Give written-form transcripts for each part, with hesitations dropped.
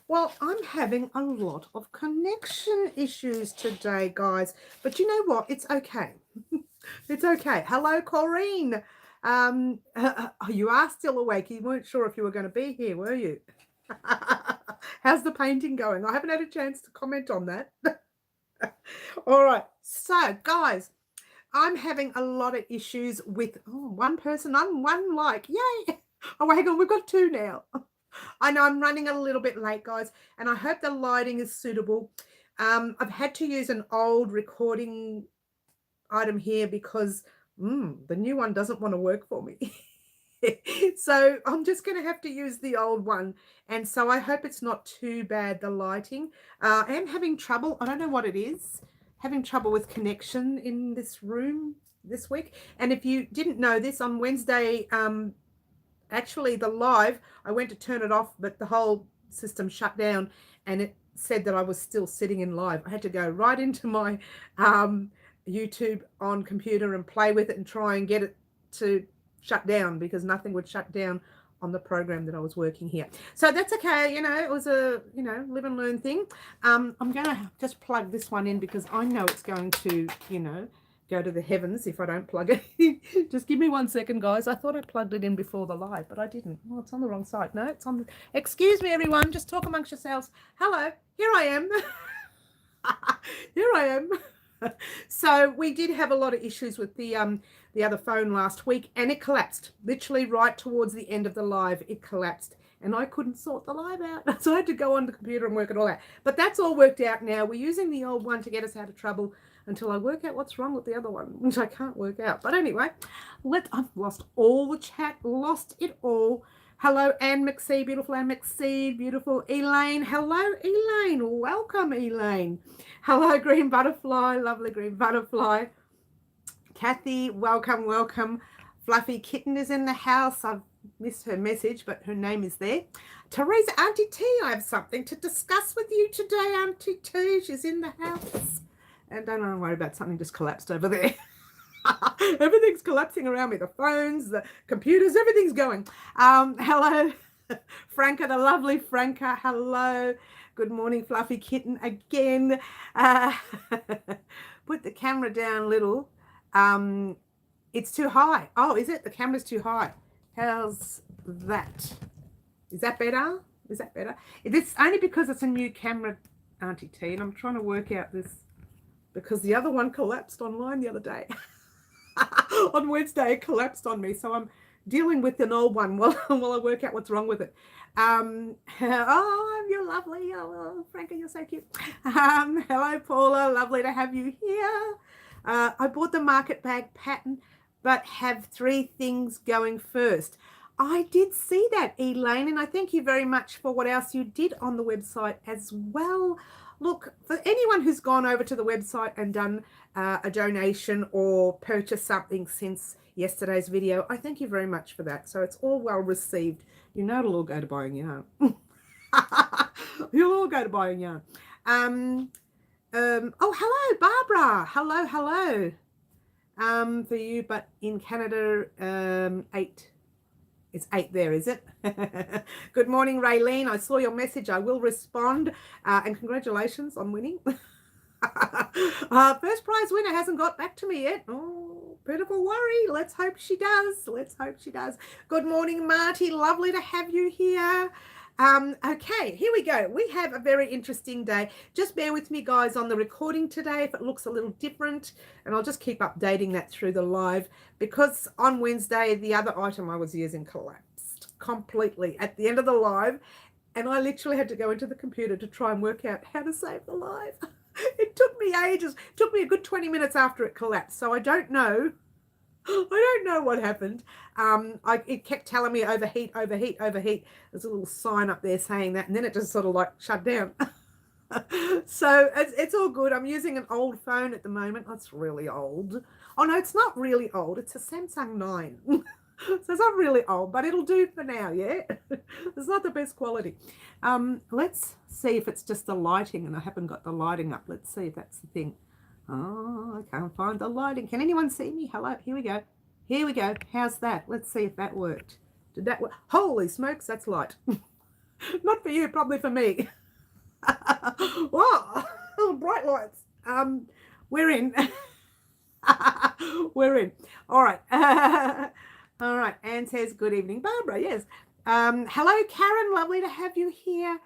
Well, I'm having a lot of connection issues today, guys. But you know what? It's okay. It's okay. Hello, Corrine. You are still awake. You weren't sure if you were going to be here, were you? How's the painting going? I haven't had a chance to comment on that. All right. So, guys, I'm having a lot of issues with one person on one like. Yay. Oh, hang on. We've got two now. I know I'm running a little bit late, guys, and I hope the lighting is suitable. I've had to use an old recording item here because the new one doesn't want to work for me. So I'm just going to have to use the old one. And so I hope it's not too bad, the lighting. I am having trouble. I don't know what it is. Having trouble with connection in this room this week. And if you didn't know this, on Wednesday, actually the live, I went to turn it off, but the whole system shut down and it said that I was still sitting in live. I had to go right into my YouTube on computer and play with it and try and get it to shut down because nothing would shut down on the program that I was working here. So that's okay, you know, it was a, you know, live and learn thing. I'm going to just plug this one in because I know it's going to, you know, go to the heavens if I don't plug it in. Just give me 1 second, guys. I thought I plugged it in before the live, but I didn't. Well, it's on the wrong side. No, it's on the... Excuse me, everyone. Just talk amongst yourselves. Hello, here I am. Here I am. So we did have a lot of issues with the other phone last week, and it collapsed. Literally right towards the end of the live, it collapsed. And I couldn't sort the live out. So I had to go on the computer and work it all out. But that's all worked out now. We're using the old one to get us out of trouble until I work out what's wrong with the other one, which I can't work out. But anyway, I've lost all the chat, lost it all. Hello, Anne McSee, beautiful Anne McSee, beautiful Elaine. Hello, Elaine. Welcome, Elaine. Hello, Green Butterfly, lovely Green Butterfly. Kathy, welcome, welcome. Fluffy Kitten is in the house. I've missed her message, but her name is there. Teresa, Auntie T, I have something to discuss with you today, Auntie T. She's in the house. And don't worry about something just collapsed over there. Everything's collapsing around me. The phones, the computers, everything's going. Hello, Franca, the lovely Franca. Hello. Good morning, Fluffy Kitten again. Put the camera down a little. It's too high. Oh, is it? The camera's too high. How's that? Is that better? Is that better? It's only because it's a new camera, Auntie T, and I'm trying to work out this because the other one collapsed online the other day. On Wednesday, it collapsed on me, so I'm dealing with an old one while I work out what's wrong with it. Oh, you're lovely. Oh, Franca, you're so cute. Hello, Paula. Lovely to have you here. I bought the market bag pattern, but have 3 things going first. I did see that, Elaine, and I thank you very much for what else you did on the website as well. Look, for anyone who's gone over to the website and done a donation or purchased something since yesterday's video, I thank you very much for that. So it's all well received. You know it'll all go to buying yarn. You'll all go to buying yarn. Oh, hello, Barbara. Hello, hello. For you, but in Canada, 8. It's 8 there, is it? Good morning, Raylene. I saw your message. I will respond. And congratulations on winning. First prize winner hasn't got back to me yet. Oh, bit of a worry. Let's hope she does. Let's hope she does. Good morning, Marty. Lovely to have you here. Okay, here we go. We have a very interesting day. Just bear with me, guys, on the recording today if it looks a little different, and I'll just keep updating that through the live because on Wednesday, the other item I was using collapsed completely at the end of the live, and I literally had to go into the computer to try and work out how to save the live. It took me ages. It took me a good 20 minutes after it collapsed, so I don't know. I don't know what happened. It kept telling me overheat, overheat, overheat. There's a little sign up there saying that, and then it just sort of like shut down. So it's all good. I'm using an old phone at the moment. That's really old. Oh, no, it's not really old. It's a Samsung 9. So it's not really old, but it'll do for now, yeah? It's not the best quality. Let's see if it's just the lighting, and I haven't got the lighting up. Let's see if that's the thing. Oh, I can't find the lighting. Can anyone see me? Hello, here we go. Here we go. How's that? Let's see if that worked. Did that work? Holy smokes, that's light. Not for you, probably for me. Wow, bright lights. We're in. We're in. All right. All right. Anne says, good evening, Barbara. Yes. Hello, Karen. Lovely to have you here.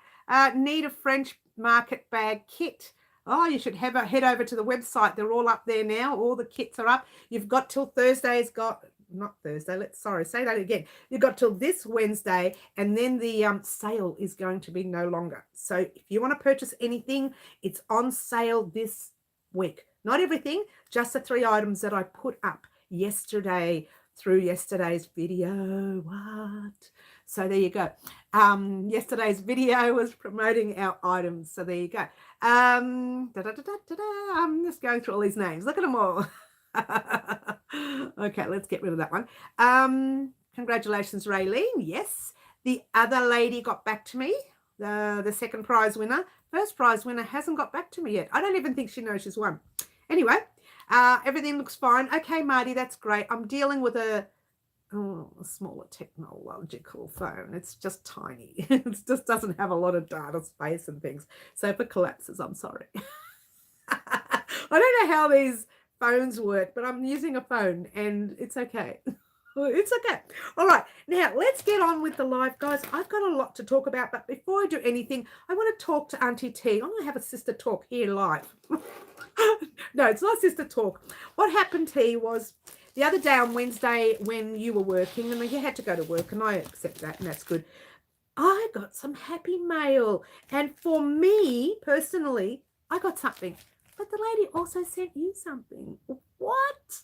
Need a French market bag kit. Oh, you should head over to the website. They're all up there now. All the kits are up. You've got till Thursday's got, not Thursday. Say that again. You've got till this Wednesday, and then the sale is going to be no longer. So if you want to purchase anything, it's on sale this week. Not everything, just the 3 items that I put up yesterday through yesterday's video. What? So there you go. Yesterday's video was promoting our items. So there you go. I'm just going through all these names. Look at them all. Okay, let's get rid of that one. Congratulations, Raylene. Yes. The other lady got back to me. The second prize winner. First prize winner hasn't got back to me yet. I don't even think she knows she's won. Anyway, everything looks fine. Okay, Marty, that's great. I'm dealing with a smaller technological phone. It's just tiny. It just doesn't have a lot of data space and things. So if it collapses, I'm sorry. I don't know how these phones work, but I'm using a phone and it's okay. It's okay. All right. Now, let's get on with the live, guys. I've got a lot to talk about, but before I do anything, I want to talk to Auntie T. I'm going to have a sister talk here live. No, it's not sister talk. What happened, T, was the other day on Wednesday when you were working, and you had to go to work, and I accept that, and that's good. I got some happy mail, and for me, personally, I got something. But the lady also sent you something. What?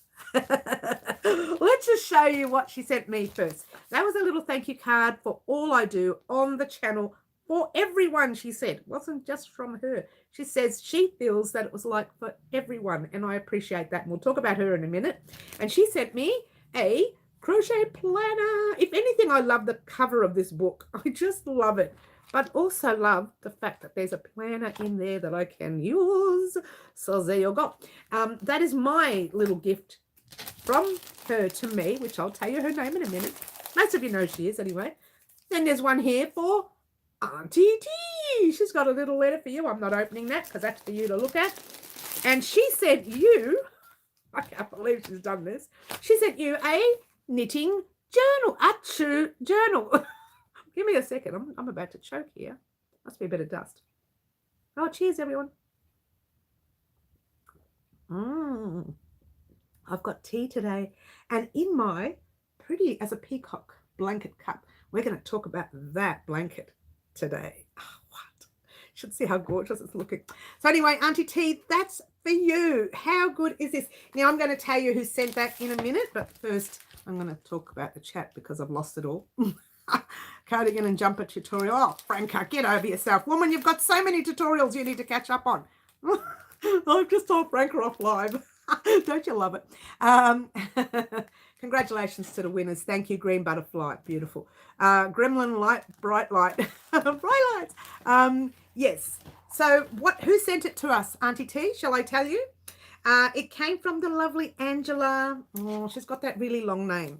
Let's just show you what she sent me first. That was a little thank you card for all I do on the channel for everyone, she said. It wasn't just from her. She says she feels that it was like for everyone, and I appreciate that. And we'll talk about her in a minute. And she sent me a crochet planner. If anything, I love the cover of this book. I just love it. But also love the fact that there's a planner in there that I can use. So there you go. That is my little gift from her to me, which I'll tell you her name in a minute. Most of you know she is anyway. Then there's one here for Auntie T. She's got a little letter for you. I'm not opening that because that's for you to look at. And she sent you, I can't believe she's done this. She sent you a knitting journal, journal. Give me a second. I'm about to choke here. Must be a bit of dust. Oh, cheers, everyone. I've got tea today. And in my pretty as a peacock blanket cup, we're going to talk about that blanket today. Oh, what? You should see how gorgeous it's looking. So anyway, Auntie T, that's for you. How good is this? Now, I'm going to tell you who sent that in a minute. But first, I'm going to talk about the chat because I've lost it all. Cardigan and jumper tutorial. Oh, Franca, get over yourself. Woman, you've got so many tutorials you need to catch up on. I've just told Franca off live. Don't you love it? Congratulations to the winners. Thank you, Green Butterfly. Beautiful. Gremlin Light, Bright Light. Bright lights. Yes. So who sent it to us, Auntie T? Shall I tell you? It came from the lovely Angela. Oh, she's got that really long name.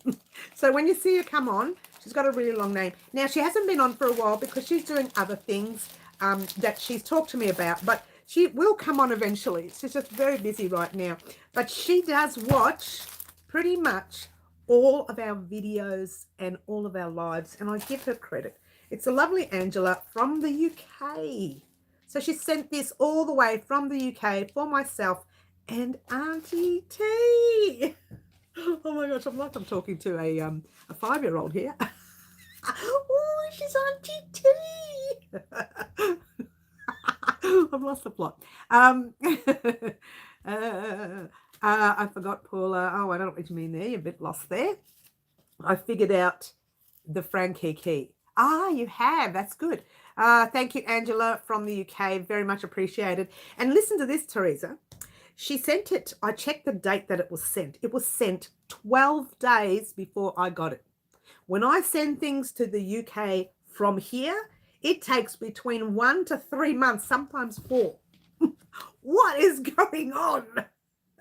So when you see her come on, she's got a really long name. Now, she hasn't been on for a while because she's doing other things that she's talked to me about. But she will come on eventually. She's just very busy right now. But she does watch pretty much all of our videos and all of our lives. And I give her credit. It's a lovely Angela from the UK. So she sent this all the way from the UK for myself and Auntie T. Oh my gosh, I'm like I'm talking to a 5-year-old here. Oh, she's Auntie T. I've lost the plot. I forgot Paula. Oh, I don't know what you mean there. You're a bit lost there. I figured out the Frankie key. Ah, you have. That's good. Thank you, Angela from the UK. Very much appreciated. And listen to this, Teresa. She sent it. I checked the date that it was sent. It was sent 12 days before I got it. When I send things to the UK from here, it takes between 1 to 3 months, sometimes 4. What is going on?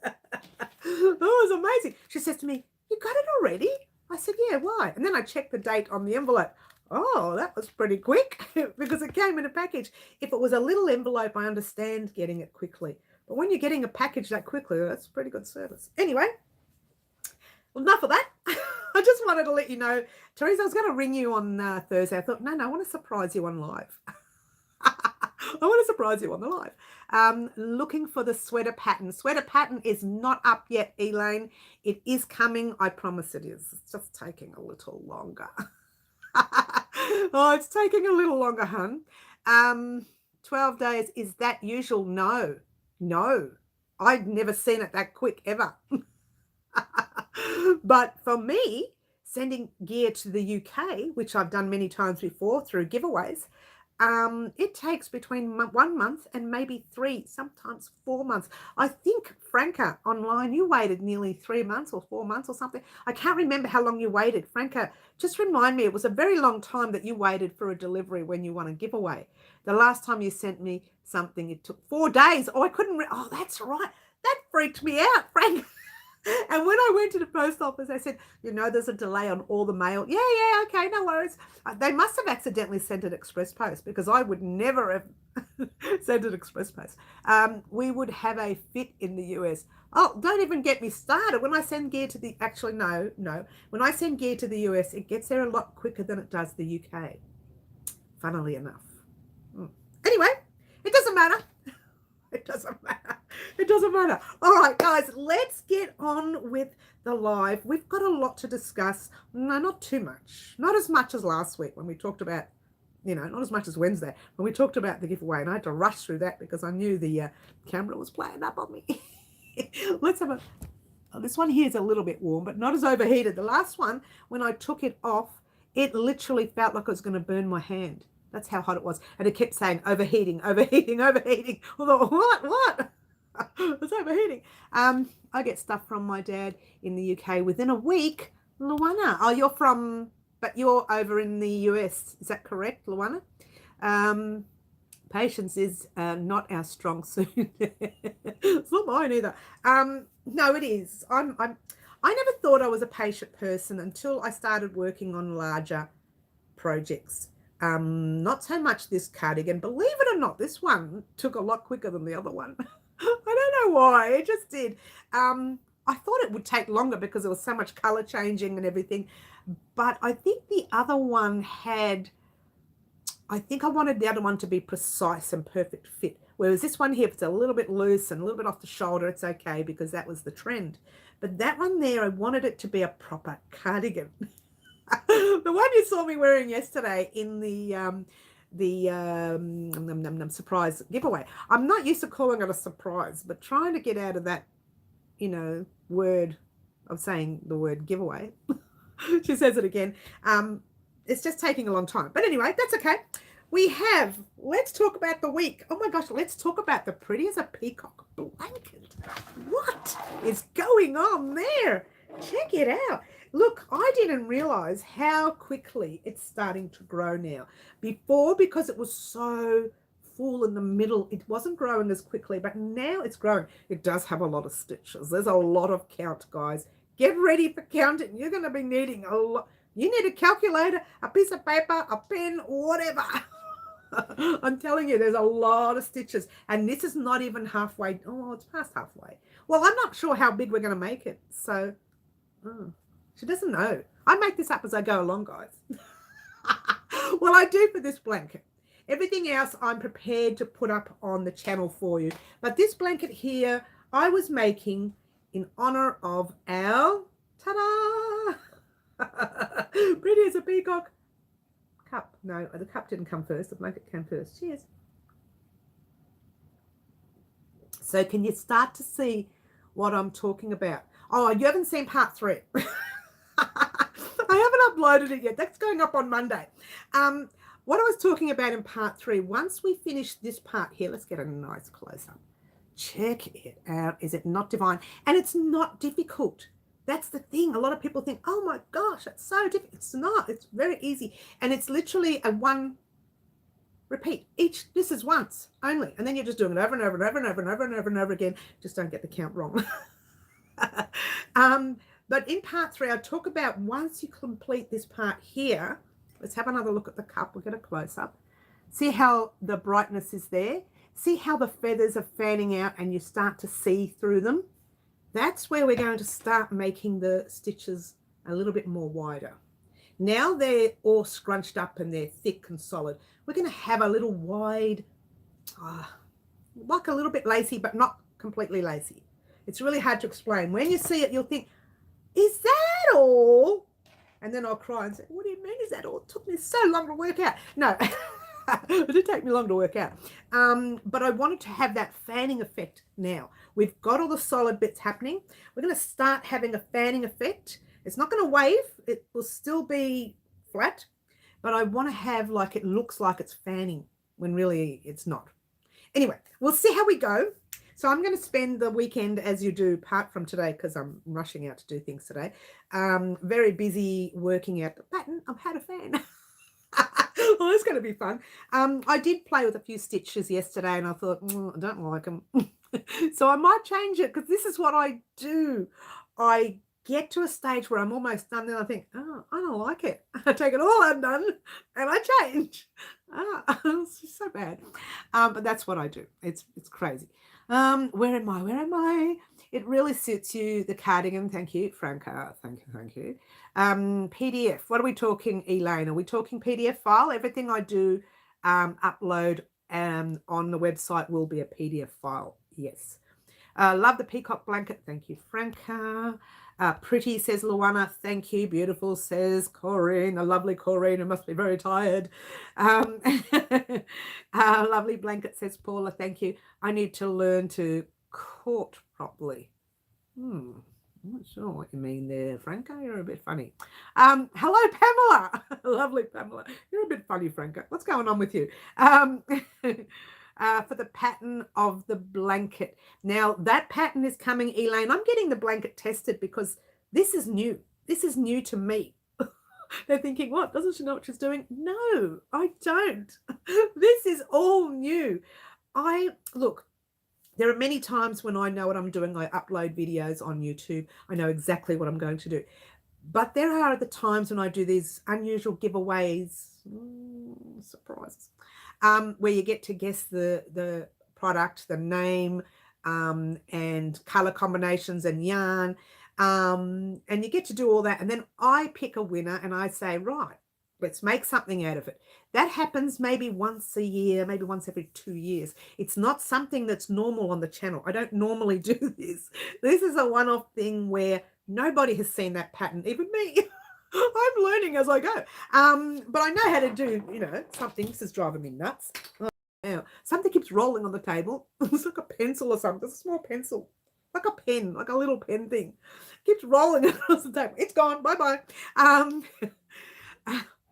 It was amazing. She says to me, you got it already? I said, yeah, why? And then I checked the date on the envelope. Oh, that was pretty quick because it came in a package. If it was a little envelope, I understand getting it quickly. But when you're getting a package that quickly, that's pretty good service. Anyway, well, enough of that. I just wanted to let you know, Teresa, I was going to ring you on Thursday. I thought, no, I want to surprise you on live. I want to surprise you on the live. Looking for the sweater pattern. Sweater pattern is not up yet, Elaine. It is coming. I promise it is. It's just taking a little longer. Oh, it's taking a little longer, hun. 12 days, is that usual? No. I've never seen it that quick ever. But for me, sending gear to the UK, which I've done many times before through giveaways, it takes between 1 month and maybe 3, sometimes 4 months. I think, Franca, online, you waited nearly 3 months or 4 months or something. I can't remember how long you waited. Franca, just remind me, it was a very long time that you waited for a delivery when you won a giveaway. The last time you sent me something, it took 4 days. Oh, I couldn't. Oh, that's right. That freaked me out, Franca. And when I went to the post office, I said, there's a delay on all the mail. Yeah, okay, no worries. They must have accidentally sent it express post because I would never have sent it express post. We would have a fit in the US. Oh, don't even get me started. When I send gear to actually, no. When I send gear to the US, it gets there a lot quicker than it does the UK. Funnily enough. Anyway, it doesn't matter. It doesn't matter. It doesn't matter. All right, guys, let's get on with the live. We've got a lot to discuss. No, not too much. Not as much as last week when we talked about, not as much as Wednesday when we talked about the giveaway. And I had to rush through that because I knew the camera was playing up on me. Let's have this one here is a little bit warm, but not as overheated. The last one, when I took it off, it literally felt like it was going to burn my hand. That's how hot it was. And it kept saying overheating. Although, what? It's overheating. I get stuff from my dad in the UK within a week. Luana, but you're over in the US. Is that correct, Luana? Patience is not our strong suit. It's not mine either. No, it is. I never thought I was a patient person until I started working on larger projects. Not so much this cardigan. Believe it or not, this one took a lot quicker than the other one. I don't know why. It just did. I thought it would take longer because there was so much color changing and everything. But I think the other one I wanted the other one to be precise and perfect fit. Whereas this one here, if it's a little bit loose and a little bit off the shoulder, it's okay because that was the trend. But that one there, I wanted it to be a proper cardigan. The one you saw me wearing yesterday in the surprise giveaway. I'm not used to calling it a surprise, but trying to get out of that, word of saying the word giveaway. She says it again. It's just taking a long time. But anyway, that's okay. Let's talk about the week. Oh my gosh, let's talk about the pretty as a peacock blanket. What is going on there? Check it out. Look, I didn't realize how quickly it's starting to grow now. Before, because it was so full in the middle, it wasn't growing as quickly, but now it's growing. It does have a lot of stitches. There's a lot of count, guys. Get ready for counting. You're going to be needing a lot. You need a calculator, a piece of paper, a pen, whatever. I'm telling you, there's a lot of stitches. And this is not even halfway. Oh, it's past halfway. Well, I'm not sure how big we're going to make it. So, she doesn't know. I make this up as I go along, guys. Well, I do for this blanket. Everything else I'm prepared to put up on the channel for you. But this blanket here, I was making in honor of our, ta-da! Pretty as a peacock cup. No, the cup didn't come first. The blanket came first. Cheers. So can you start to see what I'm talking about? Oh, you haven't seen part 3. I haven't uploaded it yet. That's going up on Monday. What I was talking about in part 3, once we finish this part here, let's get a nice close-up. Check it out. Is it not divine? And it's not difficult. That's the thing. A lot of people think, oh my gosh, it's so difficult. It's not. It's very easy. And it's literally a one repeat. This is once only. And then you're just doing it over and over and over and over and over and over and over again. Just don't get the count wrong. But in part 3, I talk about once you complete this part here, Let's have another look at the cup. We'll get a close-up. See how the brightness is there? See how the feathers are fanning out and you start to see through them? That's where we're going to start making the stitches a little bit more wider. Now they're all scrunched up and they're thick and solid. We're going to have a little wide, like a little bit lacy, but not completely lacy. It's really hard to explain. When you see it, you'll think, is that all? And then I'll cry and say, what do you mean is that all? It took me so long to work out. No, it did take me long to work out. But I wanted to have that fanning effect now. We've got all the solid bits happening. We're going to start having a fanning effect. It's not going to wave. It will still be flat. But I want to have like it looks like it's fanning when really it's not. Anyway, we'll see how we go. So I'm going to spend the weekend, as you do, apart from today, because I'm rushing out to do things today, very busy working out the pattern of how to fan. Well, it's going to be fun. I did play with a few stitches yesterday, and I thought, I don't like them. So I might change it, because this is what I do. I get to a stage where I'm almost done, then I think, oh, I don't like it. I take it all undone, and I change. It's just so bad. But that's what I do. It's crazy. Where am I? It really suits you, the cardigan. Thank you, Franca. Thank you. PDF. What are we talking, Elaine? Are we talking PDF file? Everything I do upload on the website will be a PDF file. Yes. Love the peacock blanket. Thank you, Franca. Pretty, says Luana. Thank you. Beautiful, says Corinne. A lovely Corinne, who must be very tired. Lovely blanket, says Paula. Thank you. I need to learn to court properly. I'm not sure what you mean there, Franca. You're a bit funny. Hello, Pamela. Lovely Pamela. You're a bit funny, Franca. What's going on with you? For the pattern of the blanket. Now, that pattern is coming, Elaine. I'm getting the blanket tested because this is new. This is new to me. They're thinking, what? Doesn't she know what she's doing? No, I don't. This is all new. Look, there are many times when I know what I'm doing. I upload videos on YouTube. I know exactly what I'm going to do. But there are the times when I do these unusual giveaways, surprises, where you get to guess the product, the name, and color combinations and yarn, and you get to do all that. And then I pick a winner and I say, right, let's make something out of it. That happens maybe once a year, maybe once every 2 years. It's not something that's normal on the channel. I don't normally do this. This is a one-off thing where nobody has seen that pattern, even me. I'm learning as I go. But I know how to do, something. This is driving me nuts. Oh, yeah. Something keeps rolling on the table. It's like a pencil or something. It's a small pencil. Like a pen, like a little pen thing. Keeps rolling across the table. It's gone. Bye-bye.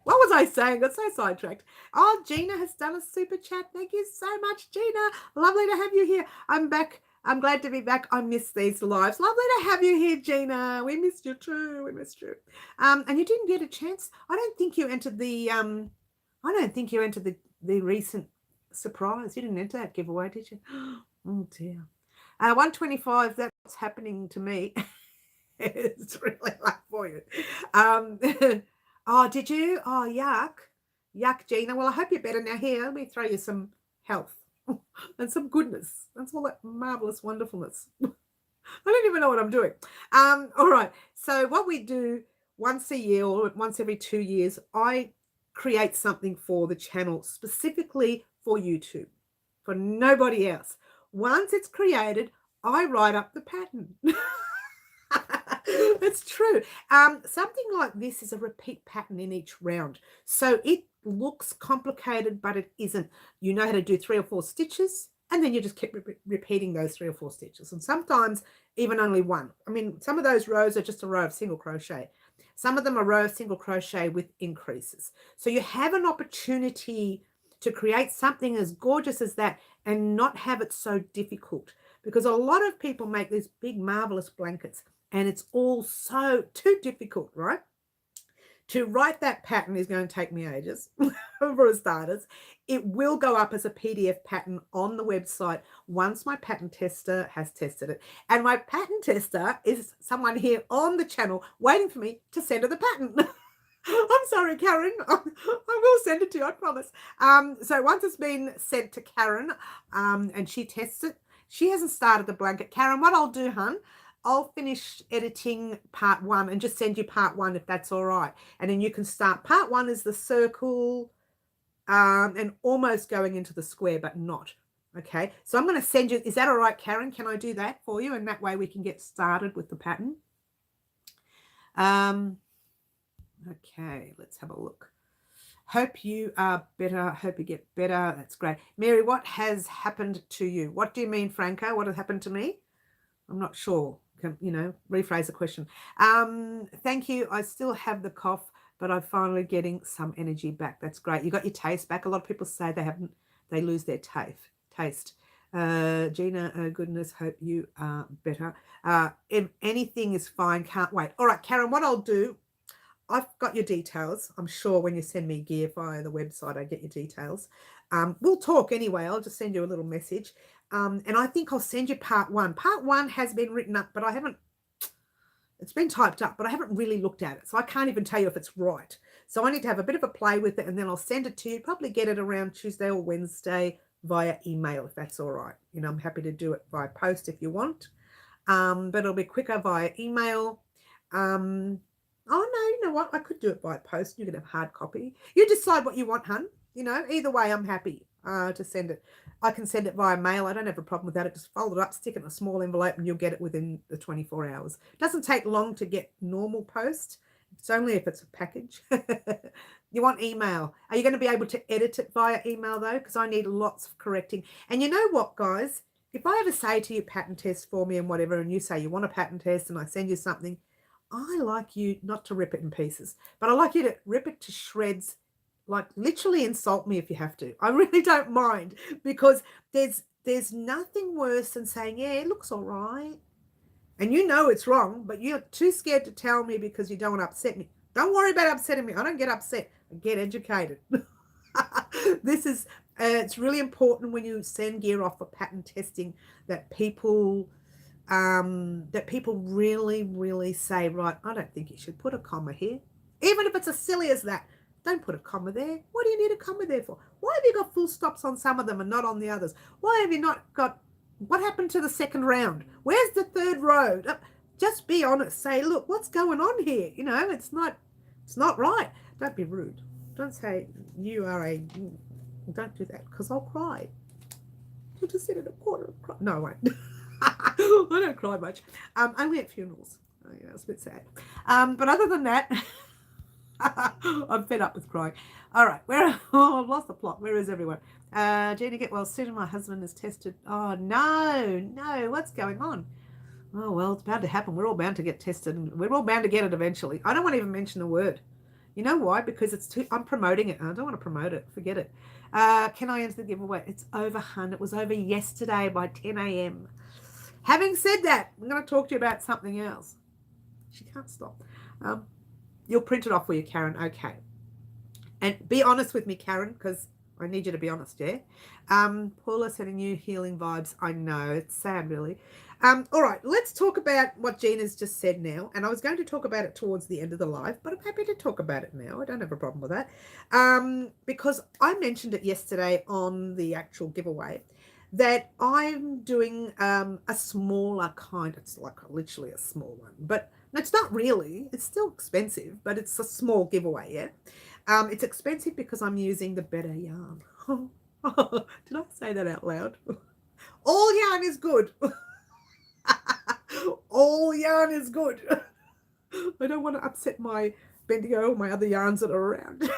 What was I saying? Got so sidetracked. Oh, Gina has done a super chat. Thank you so much, Gina. Lovely to have you here. I'm back. I'm glad to be back. I miss these lives. Lovely to have you here, Gina. We missed you too. We missed you. And you didn't get a chance. I don't think you entered the recent surprise. You didn't enter that giveaway, did you? Oh dear. 125. That's happening to me. It's really like for you. Oh, did you? Oh, yuck, Gina. Well, I hope you're better now. Here, let me throw you some health. And some goodness. That's all that marvelous wonderfulness. I don't even know what I'm doing. All right. So what we do once a year or once every 2 years, I create something for the channel specifically for YouTube, for nobody else. Once it's created, I write up the pattern. It's true. Something like this is a repeat pattern in each round. So it looks complicated, but it isn't. You know how to do 3 or 4 stitches, and then you just keep repeating those 3 or 4 stitches. And sometimes even only one. I mean, some of those rows are just a row of single crochet. Some of them are row of single crochet with increases. So you have an opportunity to create something as gorgeous as that and not have it so difficult. Because a lot of people make these big, marvelous blankets, and it's all so too difficult, right? To write that pattern is going to take me ages, for starters. It will go up as a PDF pattern on the website once my pattern tester has tested it. And my pattern tester is someone here on the channel waiting for me to send her the pattern. I'm sorry, Karen. I will send it to you, I promise. So once it's been sent to Karen, and she tests it, she hasn't started the blanket. Karen, what I'll do, hun, I'll finish editing part 1 and just send you part 1 if that's all right. And then you can start. Part 1 is the circle, and almost going into the square, but not. Okay, so I'm going to send you. Is that all right, Karen? Can I do that for you? And that way we can get started with the pattern. Okay, let's have a look. Hope you are better. Hope you get better. That's great. Mary, what has happened to you? What do you mean, Franco? What has happened to me? I'm not sure. Can, rephrase the question. Thank you. I still have the cough, but I'm finally getting some energy back. That's great. You got your taste back. A lot of people say they lose their taste. Gina, oh goodness, hope you are better. If anything is fine, can't wait. All right, Karen, what I'll do, I've got your details. I'm sure when you send me gear via the website, I get your details. We'll talk anyway. I'll just send you a little message. And I think I'll send you part 1. Part 1 has been written up, but it's been typed up, but I haven't really looked at it. So I can't even tell you if it's right. So I need to have a bit of a play with it, and then I'll send it to you. Probably get it around Tuesday or Wednesday via email, if that's all right. I'm happy to do it via post if you want. But it'll be quicker via email. Oh, no, you know what? I could do it by post. You can have hard copy. You decide what you want, hun. Either way, I'm happy to send it. I can send it via mail. I don't have a problem with that. Just fold it up, stick it in a small envelope, and you'll get it within the 24 hours. It doesn't take long to get normal post. It's only if it's a package. You want email. Are you going to be able to edit it via email, though? Because I need lots of correcting. And you know what, guys? If I ever say to you, pattern test for me and whatever, and you say you want a pattern test and I send you something, I like you not to rip it in pieces, but I like you to rip it to shreds, like literally insult me if you have to. I really don't mind, because there's nothing worse than saying, yeah, it looks all right. And it's wrong, but you're too scared to tell me because you don't want to upset me. Don't worry about upsetting me. I don't get upset. I get educated. It's really important when you send gear off for pattern testing that people really, really say, right, I don't think you should put a comma here. Even if it's as silly as that, don't put a comma there. What do you need a comma there for? Why have you got full stops on some of them and not on the others? Why have you not got, what happened to the second round? Where's the third row? Just be honest. Say, look, what's going on here? It's not right. Don't be rude. Don't say don't do that, because I'll cry. You'll just sit in a corner and cry. No, I won't. I don't cry much. Only at funerals. It's a bit sad. But other than that, I'm fed up with crying. All right, I've lost the plot. Where is everyone? Gina, get well soon. My husband is tested. Oh no, what's going on? Oh well, it's bound to happen. We're all bound to get tested, and we're all bound to get it eventually. I don't want to even mention the word. You know why? Because I'm promoting it. I don't want to promote it. Forget it. Can I enter the giveaway? It's over, hun. It was over yesterday by 10 a.m. Having said that, I'm going to talk to you about something else. She can't stop. You'll print it off for you, Karen. Okay. And be honest with me, Karen, because I need you to be honest, yeah? Paula sending you healing vibes. I know. It's sad, really. All right. Let's talk about what Gina's just said now. And I was going to talk about it towards the end of the live, but I'm happy to talk about it now. I don't have a problem with that. Because I mentioned it yesterday on the actual giveaway, that I'm doing a smaller kind. It's like literally a small one, but it's not really. It's still expensive, but it's a small giveaway, yeah? It's expensive because I'm using the better yarn. Did I say that out loud? All yarn is good. All yarn is good. I don't want to upset my Bendigo or my other yarns that are around.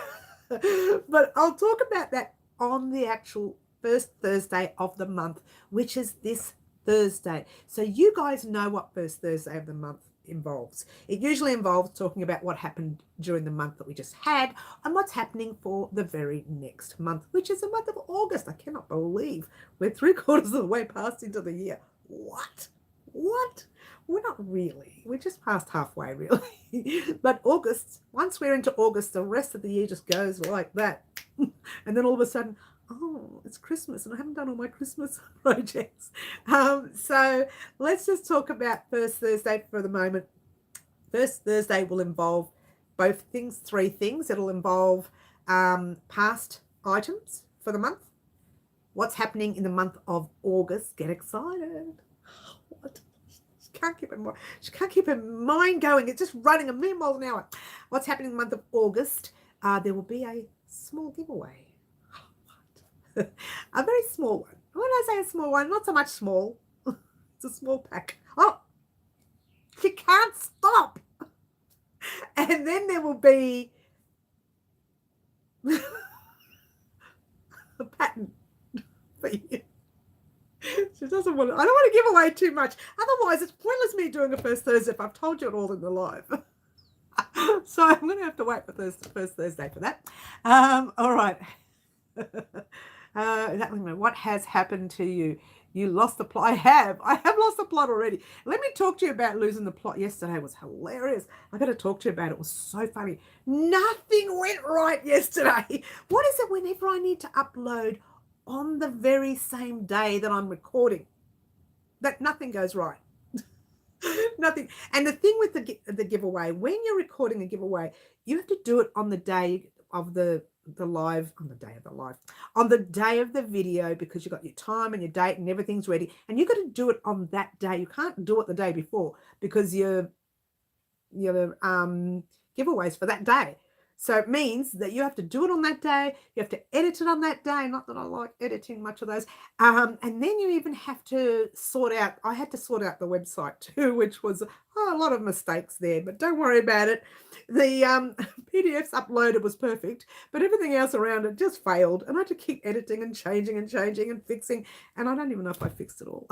But I'll talk about that on the actual first Thursday of the month, which is this Thursday. So you guys know what first Thursday of the month involves. It usually involves talking about what happened during the month that we just had and what's happening for the very next month, which is the month of August. I cannot believe we're 3/4 of the way past into the year. What? We're not really. We're just past halfway, really. But August, once we're into August, the rest of the year just goes like that. And then all of a sudden, oh, it's Christmas and I haven't done all my Christmas projects. So let's just talk about first Thursday for the moment. First Thursday will involve both things, 3 things. It'll involve past items for the month, what's happening in the month of August. Get excited. What? She can't keep her mind going. It's just running a million miles an hour. What's happening in the month of August? There will be a small giveaway. A very small one. When I say a small one, not so much small. It's a small pack. Oh, she can't stop. And then there will be a pattern for you. She doesn't want to, I don't want to give away too much. Otherwise, it's pointless me doing a first Thursday if I've told you it all in the live. So I'm going to have to wait for first Thursday for that. All right. What has happened to you? You lost the plot. I have lost the plot already. Let me talk to you about losing the plot. Yesterday was hilarious. I got to talk to you about it. It was so funny. Nothing went right yesterday. What is it whenever I need to upload on the very same day that I'm recording? That nothing goes right. Nothing. And the thing with the giveaway, when you're recording a giveaway, you have to do it on the day of the live, on the day of the video, because you've got your time and your date and everything's ready, and you've got to do it on that day. You can't do it the day before because your giveaways for that day. So it means that you have to do it on that day. You have to edit it on that day. Not that I like editing much of those. And then you even have to sort out, I had to sort out the website too, which was a lot of mistakes there, but don't worry about it. The PDFs uploaded was perfect, but everything else around it just failed. And I had to keep editing and changing and fixing. And I don't even know if I fixed it all.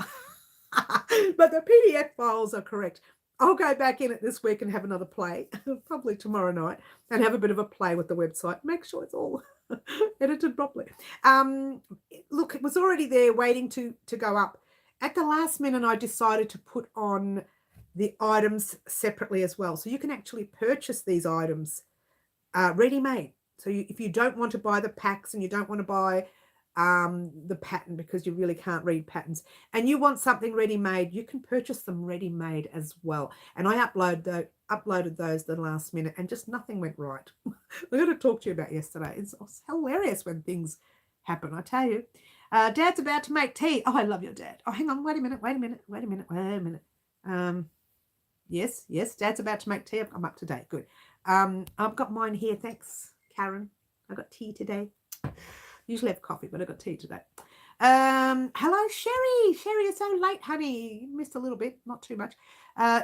But the PDF files are correct. I'll go back in it this week and have another play, probably tomorrow night, and have a bit of a play with the website. Make sure it's all edited properly. Look, it was already there waiting to go up. At the last minute, I decided to put on the items separately as well. So you can actually purchase these items ready-made. So if you don't want to buy the packs and you don't want to buy the pattern because you really can't read patterns and you want something ready-made, you can purchase them ready-made as well. And I uploaded those the last minute and just nothing went right. We're going to talk to you about yesterday. It's hilarious when things happen, I tell you. Dad's about to make tea. Oh, I love your dad. Oh, hang on, wait a minute. Yes, Dad's about to make tea. I'm up to date. Good. I've got mine here. Thanks, Karen. I got tea today. Usually have coffee, but I got tea today. Hello, Sherry. Sherry, you're so late, honey. You missed a little bit, not too much.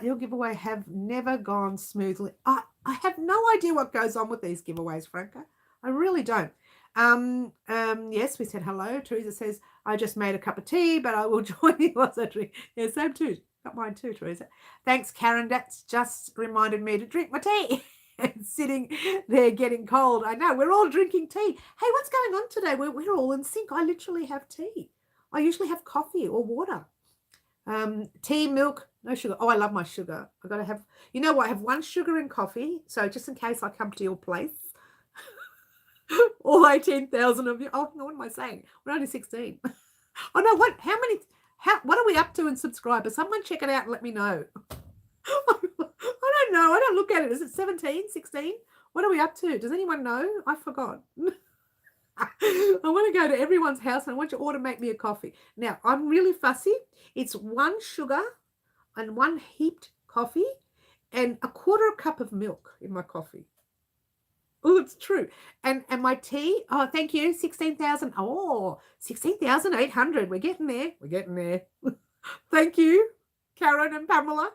Your giveaway have never gone smoothly. I have no idea what goes on with these giveaways, Franca. I really don't. Yes, we said hello. Teresa says, I just made a cup of tea, but I will join you once I drink. Yeah, same too. Got mine too, Teresa. Thanks, Karen. That's just reminded me to drink my tea. And sitting there getting cold. I know, we're all drinking tea. Hey, what's going on today? We're all in sync. I literally have tea. I usually have coffee or water. Tea, milk, no sugar. Oh, I love my sugar. I've got to have, you know what? I have 1 sugar in coffee. So just in case I come to your place. All 18,000 of you. Oh, no, what am I saying? We're only 16. Oh, no, what? What are we up to in subscribers? Someone check it out and let me know. I don't know. I don't look at it. Is it 17, 16? What are we up to? Does anyone know? I forgot. I want to go to everyone's house and I want you all to make me a coffee. Now, I'm really fussy. It's 1 sugar and 1 heaped coffee and 1/4 cup of milk in my coffee. Oh, it's true. And my tea, oh, thank you, 16,000. Oh, 16,800. We're getting there. We're getting there. Thank you, Karen and Pamela.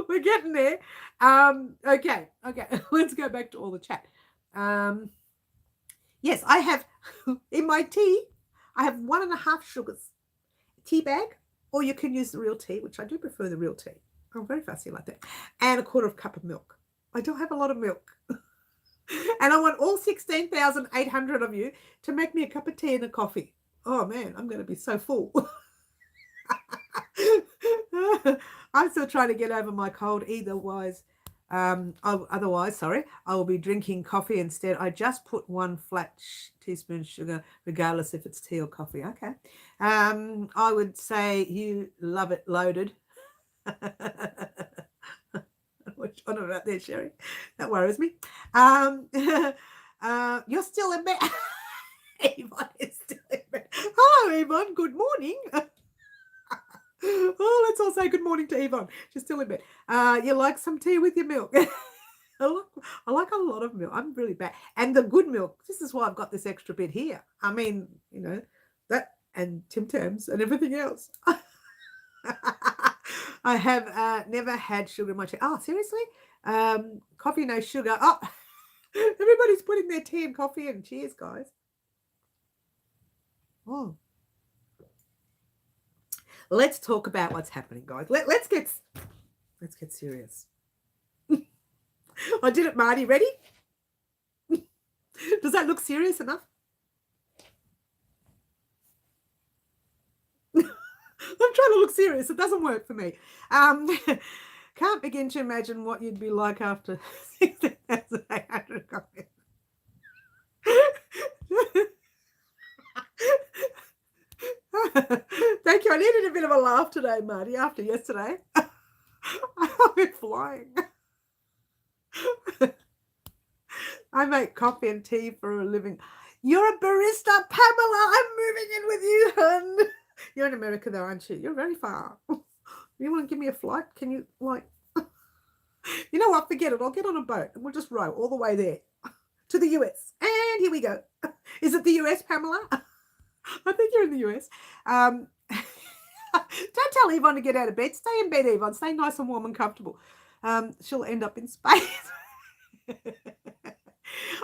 We're getting there. Okay. Let's go back to all the chat. Yes, I have in my tea, I have 1.5 sugars. Tea bag, or you can use the real tea, which I do prefer the real tea. I'm very fussy like that. And 1/4 cup of milk. I don't have a lot of milk. And I want all 16,800 of you to make me a cup of tea and a coffee. Oh man, I'm going to be so full. I'm still trying to get over my cold. Otherwise, I will be drinking coffee instead. I just put 1 flat teaspoon sugar, regardless if it's tea or coffee. Okay. I would say you love it loaded. on it out there, Sherry. That worries me. You're still in bed. Yvonne is still in bed. Hello, Yvonne. Good morning. Oh, let's all say good morning to Yvonne. She's still in bed. You like some tea with your milk? I like a lot of milk. I'm really bad. And the good milk. This is why I've got this extra bit here. I mean, you know, that and Tim Tams and everything else. I have never had sugar in my tea. Oh, seriously? Coffee, no sugar. Oh, everybody's putting their tea and coffee in. Cheers, guys. Oh. Let's talk about what's happening, guys. Let's get serious. I did it, Marty. Ready? Does that look serious enough? I'm trying to look serious. It doesn't work for me. Can't begin to imagine what you'd be like after 16,800 copies. Thank you. I needed a bit of a laugh today, Marty, after yesterday. I've been flying. I make coffee and tea for a living. You're a barista, Pamela. I'm moving in with you, hun. You're in America, though, aren't you? You're very far. You want to give me a flight? Can you, like... You know what? Forget it. I'll get on a boat and we'll just row all the way there to the US. And here we go. Is it the US, Pamela? I think you're in the US. Don't tell Yvonne to get out of bed. Stay in bed, Yvonne. Stay nice and warm and comfortable. She'll end up in space.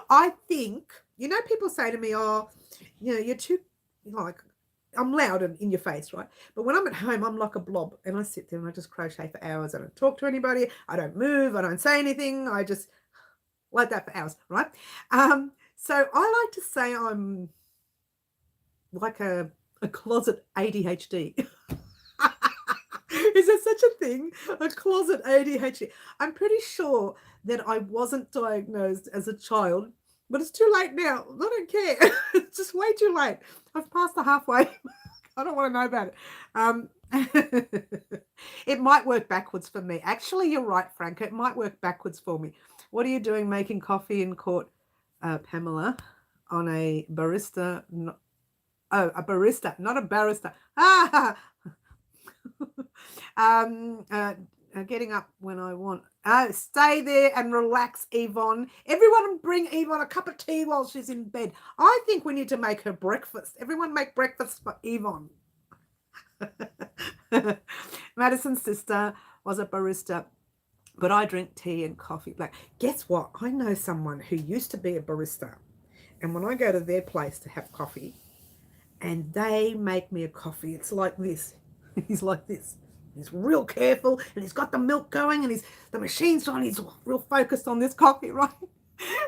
I think, you know, people say to me, oh, you know, you're too, like, I'm loud and in your face, right? But when I'm at home, I'm like a blob and I sit there and I just crochet for hours. I don't talk to anybody. I don't move. I don't say anything. I just like that for hours, right? So I like to say I'm like a closet ADHD. Is there such a thing? A closet ADHD. I'm pretty sure that I wasn't diagnosed as a child, but it's too late now. I don't care. It's just way too late. I've passed the halfway. I don't want to know about it. It might work backwards for me. Actually, you're right, Frank. It might work backwards for me. What are you doing making coffee in court, Pamela, on a barista? A barista, not a barrister. Getting up when I want. Stay there and relax, Yvonne. Everyone bring Yvonne a cup of tea while she's in bed. I think we need to make her breakfast. Everyone make breakfast for Yvonne. Madison's sister was a barista, but I drink tea and coffee black. Guess what? I know someone who used to be a barista, and when I go to their place to have coffee, and they make me a coffee, it's like this. He's like this. He's real careful, and he's got the milk going, and the machine's on. He's real focused on this coffee, right?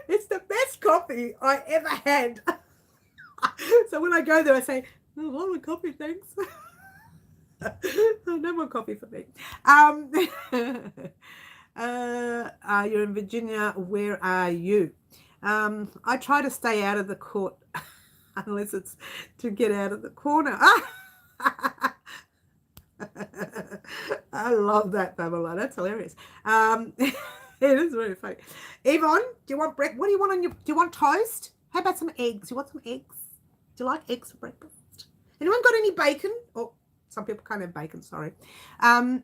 It's the best coffee I ever had. So when I go there, I say, "Oh, I want coffee, thanks." No more coffee for me. You're in Virginia. Where are you? I try to stay out of the court unless it's to get out of the corner. I love that, Pamela. That's hilarious. It is very funny. Yvonne, do you want bread? What do you want on your? Do you want toast? How about some eggs? You want some eggs? Do you like eggs for breakfast? Anyone got any bacon? Oh, some people can't have bacon. Sorry. Oh,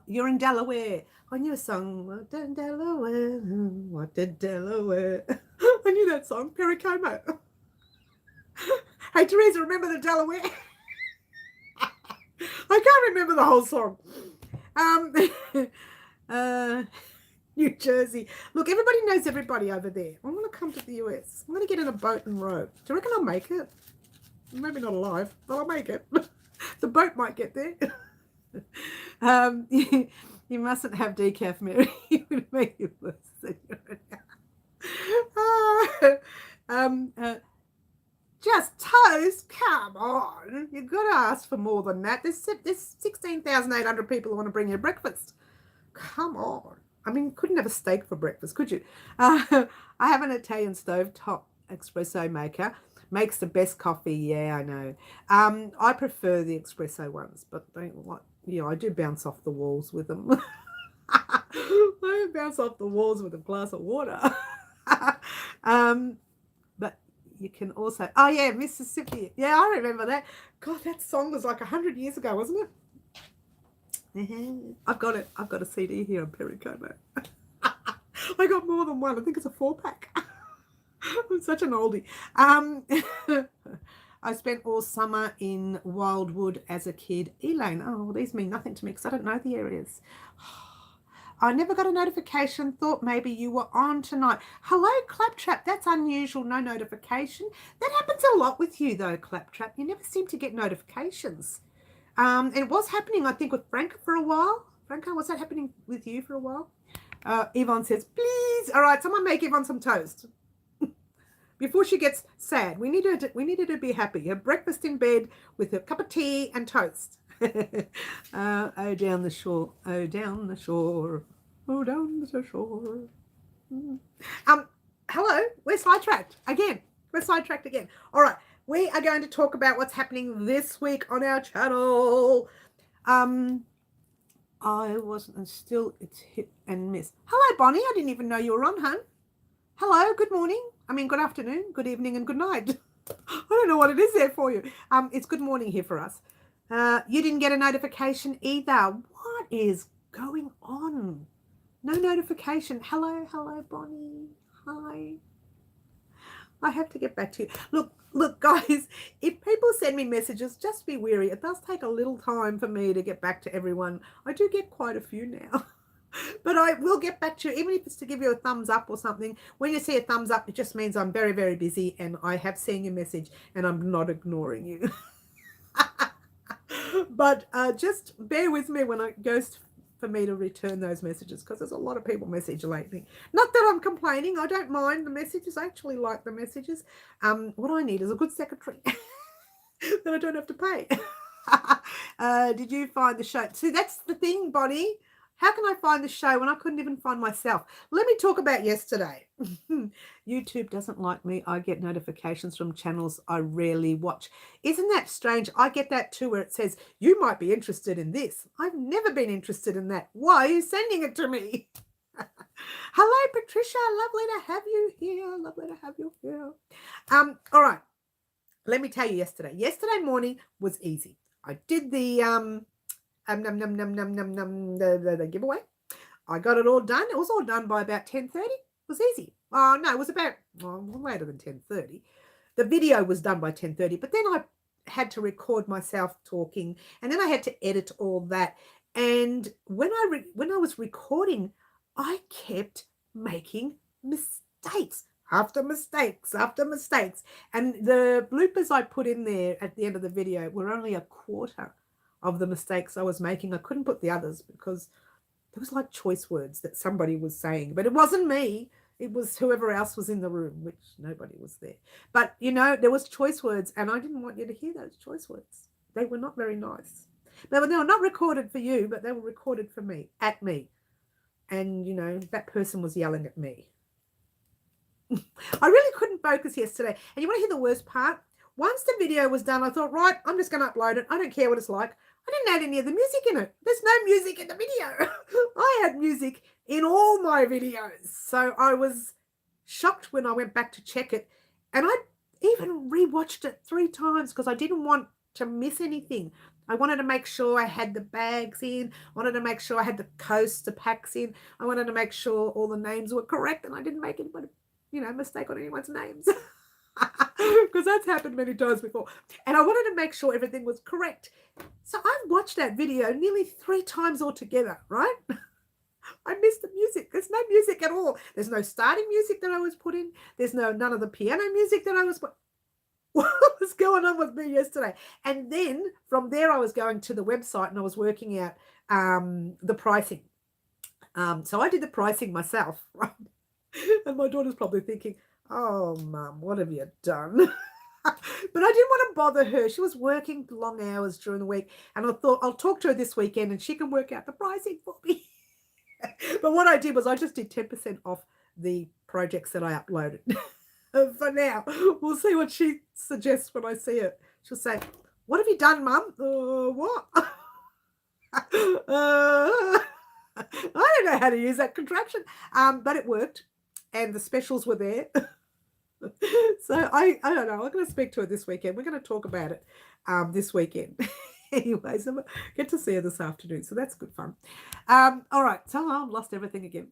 you're in Delaware. I knew a song. What did Delaware? What did Delaware? I knew that song. Perry Como. Hey, Teresa, remember the Delaware? I can't remember the whole song. New Jersey. Look, everybody knows everybody over there. I want to come to the US. I'm going to get in a boat and row. Do you reckon I'll make it? Maybe not alive, but I'll make it. The boat might get there. You mustn't have decaf, Mary. It would make it worse than just toast? Come on. You've got to ask for more than that. There's 16,800 people who want to bring you breakfast. Come on. I mean, you couldn't have a steak for breakfast, could you? I have an Italian stovetop espresso maker. Makes the best coffee. Yeah, I know. I prefer the espresso ones, but I do bounce off the walls with them. I bounce off the walls with a glass of water. But you can also, oh yeah, Mississippi. Yeah, I remember that. God, that song was like 100 years ago, wasn't it? I've got it. I've got a CD here on Pericomo. I got more than one. I think it's a 4-pack. I'm such an oldie. I spent all summer in Wildwood as a kid. Elaine, oh, well, these mean nothing to me because I don't know the areas. I never got a notification. Thought maybe you were on tonight. Hello, Claptrap. That's unusual. No notification. That happens a lot with you, though, Claptrap. You never seem to get notifications. It was happening, I think, with Franca for a while. Franca, was that happening with you for a while? Yvonne says, please. All right, someone make Yvonne some toast. Before she gets sad, we need her to be happy. Her breakfast in bed with a cup of tea and toast. Oh, down the shore. Oh, down the shore. Oh, down the shore. Hello. We're sidetracked again. All right. We are going to talk about what's happening this week on our channel. I wasn't, and still it's hit and miss. Hello, Bonnie. I didn't even know you were on, hun. Hello, good morning. I mean, good afternoon, good evening, and good night. I don't know what it is there for you. It's good morning here for us. You didn't get a notification either. What is going on? No notification. Hello, Bonnie. Hi. I have to get back to you. Look, guys, if people send me messages, just be wary. It does take a little time for me to get back to everyone. I do get quite a few now. But I will get back to you, even if it's to give you a thumbs up or something. When you see a thumbs up, it just means I'm very, very busy and I have seen your message and I'm not ignoring you. But just bear with me when it goes for me to return those messages, because there's a lot of people message lately. Not that I'm complaining. I don't mind the messages. I actually like the messages. What I need is a good secretary that I don't have to pay. Did you find the show? See, that's the thing, Bonnie. How can I find the show when I couldn't even find myself? Let me talk about yesterday. YouTube doesn't like me. I get notifications from channels I rarely watch. Isn't that strange? I get that too, where it says, you might be interested in this. I've never been interested in that. Why are you sending it to me? Hello, Patricia. Lovely to have you here. All right. Let me tell you yesterday. Yesterday morning was easy. I did the the giveaway. I got it all done. It was all done by about 10:30. It was easy. Oh no, it was about later than 10:30. The video was done by 10:30, but then I had to record myself talking, and then I had to edit all that. And when I was recording, I kept making mistakes after mistakes after mistakes, and the bloopers I put in there at the end of the video were only a quarter of the mistakes I was making. I couldn't put the others because there was like choice words that somebody was saying, but it wasn't me. It was whoever else was in the room, which nobody was there. But, you know, there was choice words, and I didn't want you to hear those choice words. They were not very nice. They were not recorded for you, but they were recorded for me, at me. And, you know, that person was yelling at me. I really couldn't focus yesterday. And you want to hear the worst part? Once the video was done, I thought, right, I'm just going to upload it. I don't care what it's like. I didn't add any of the music in it. There's no music in the video. I had music in all my videos. So I was shocked when I went back to check it. And I even rewatched it 3 times because I didn't want to miss anything. I wanted to make sure I had the bags in. I wanted to make sure I had the coaster packs in. I wanted to make sure all the names were correct and I didn't make anybody, you know, mistake on anyone's names. Because that's happened many times before. And I wanted to make sure everything was correct. So I watched that video nearly 3 times altogether, right? I missed the music. There's no music at all. There's no starting music that I was put in. There's none of the piano music that I was put. What was going on with me yesterday? And then from there I was going to the website and I was working out the pricing. So I did the pricing myself, right? And my daughter's probably thinking, oh, Mum, what have you done? But I didn't want to bother her. She was working long hours during the week. And I thought, I'll talk to her this weekend and she can work out the pricing for me. But what I did was I just did 10% off the projects that I uploaded. For now. We'll see what she suggests when I see it. She'll say, what have you done, Mum? What? I don't know how to use that contraction, but it worked, and the specials were there. So I don't know. I'm going to speak to her this weekend. We're going to talk about it this weekend. Anyway, so I get to see her this afternoon, so that's good fun. All right, so I've lost everything again.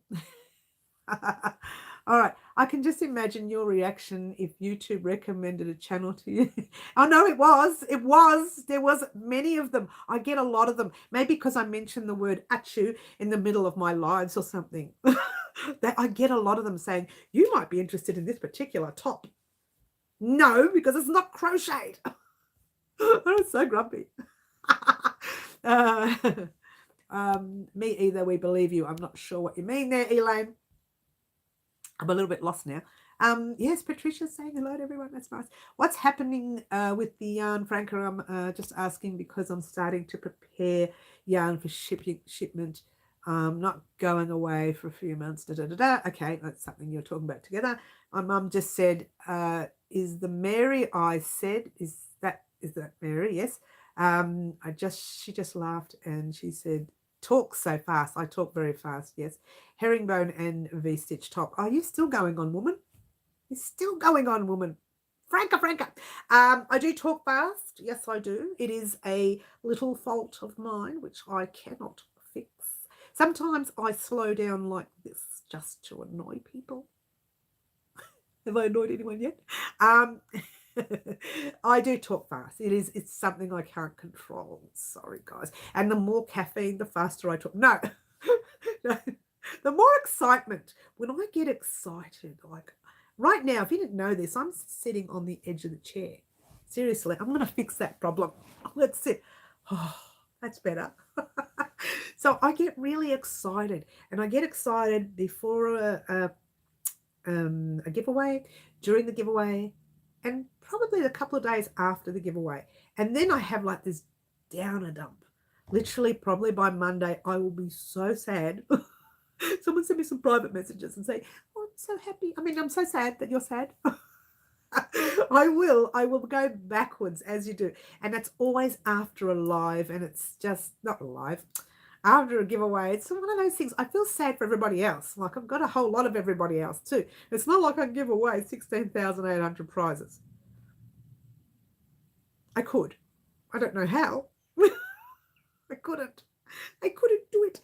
All right, I can just imagine your reaction if YouTube recommended a channel to you. Oh no, it was. There was many of them. I get a lot of them. Maybe because I mentioned the word achu in the middle of my lives or something. That I get a lot of them saying, you might be interested in this particular top. No, because it's not crocheted. I'm so grumpy. Me either, we believe you. I'm not sure what you mean there, Elaine. I'm a little bit lost now. Yes, Patricia's saying hello to everyone. That's nice. What's happening with the yarn, Franca? I'm just asking because I'm starting to prepare yarn for shipment. Not going away for a few months. Okay, that's something you're talking about together. My mum just said, "Is the Mary I said? Is that Mary? Yes." She just laughed and she said, "Talk so fast." I talk very fast. Yes. Herringbone and V-stitch top. Are you still going on, woman? You're still going on, woman. Franca. I do talk fast. Yes, I do. It is a little fault of mine, which I cannot fix. Sometimes I slow down like this just to annoy people. Have I annoyed anyone yet? I do talk fast. It's something I can't control. Sorry, guys. And the more caffeine, the faster I talk. No. No. The more excitement. When I get excited, like right now, if you didn't know this, I'm sitting on the edge of the chair. Seriously, I'm going to fix that problem. Let's sit. Oh, that's better. So I get really excited, and I get excited before a giveaway, during the giveaway, and probably a couple of days after the giveaway. And then I have like this downer dump. Literally, probably by Monday, I will be so sad. Someone send me some private messages and say, "Oh, I'm so happy." I mean, I'm so sad that you're sad. I will go backwards as you do. And that's always after a live, and it's just not a live. After a giveaway, it's one of those things. I feel sad for everybody else. Like I've got a whole lot of everybody else too. It's not like I give away 16,800 prizes. I could. I don't know how. I couldn't do it.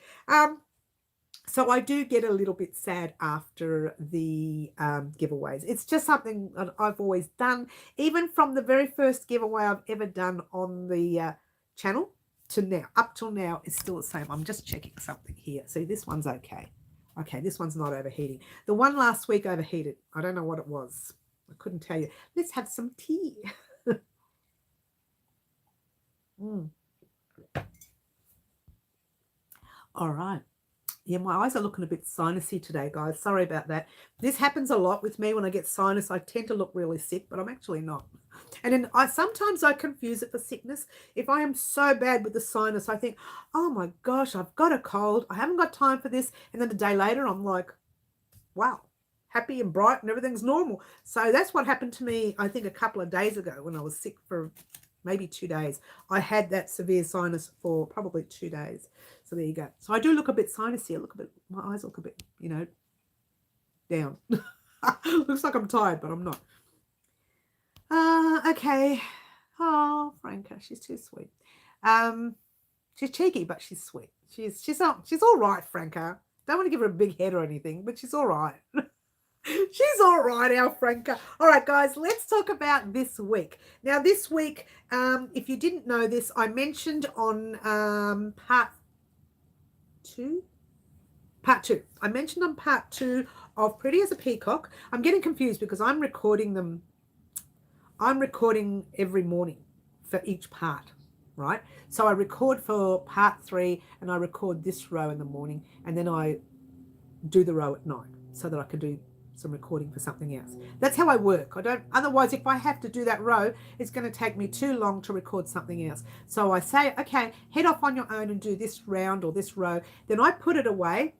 So I do get a little bit sad after the giveaways. It's just something that I've always done. Even from the very first giveaway I've ever done on the channel to now, up till now, it's still the same. I'm just checking something here. See, this one's okay. Okay, this one's not overheating. The one last week overheated. I don't know what it was. I couldn't tell you. Let's have some tea. All right. Yeah, my eyes are looking a bit sinusy today, guys. Sorry about that. This happens a lot with me when I get sinus. I tend to look really sick, but I'm actually not. And then sometimes I confuse it for sickness. If I am so bad with the sinus, I think, oh my gosh, I've got a cold. I haven't got time for this. And then a day later, I'm like, wow, happy and bright and everything's normal. So that's what happened to me, I think, a couple of days ago when I was sick for maybe 2 days. I had that severe sinus for probably 2 days. So there you go. So I do look a bit sinusy. My eyes look a bit, down. Looks like I'm tired, but I'm not. Okay. Oh, Franca, she's too sweet. She's cheeky, but she's sweet. She's all right, Franca. Don't want to give her a big head or anything, but she's all right. She's all right, our Franca. All right, guys, let's talk about this week. Now, this week, if you didn't know this, I mentioned on part two. I mentioned on part 2 of Pretty as a Peacock. I'm getting confused because I'm recording them. I'm recording every morning for each part, right? So I record for part 3 and I record this row in the morning and then I do the row at night so that I can do some recording for something else. That's how I work. Otherwise, if I have to do that row, it's going to take me too long to record something else. So I say, okay, head off on your own and do this round or this row. Then I put it away.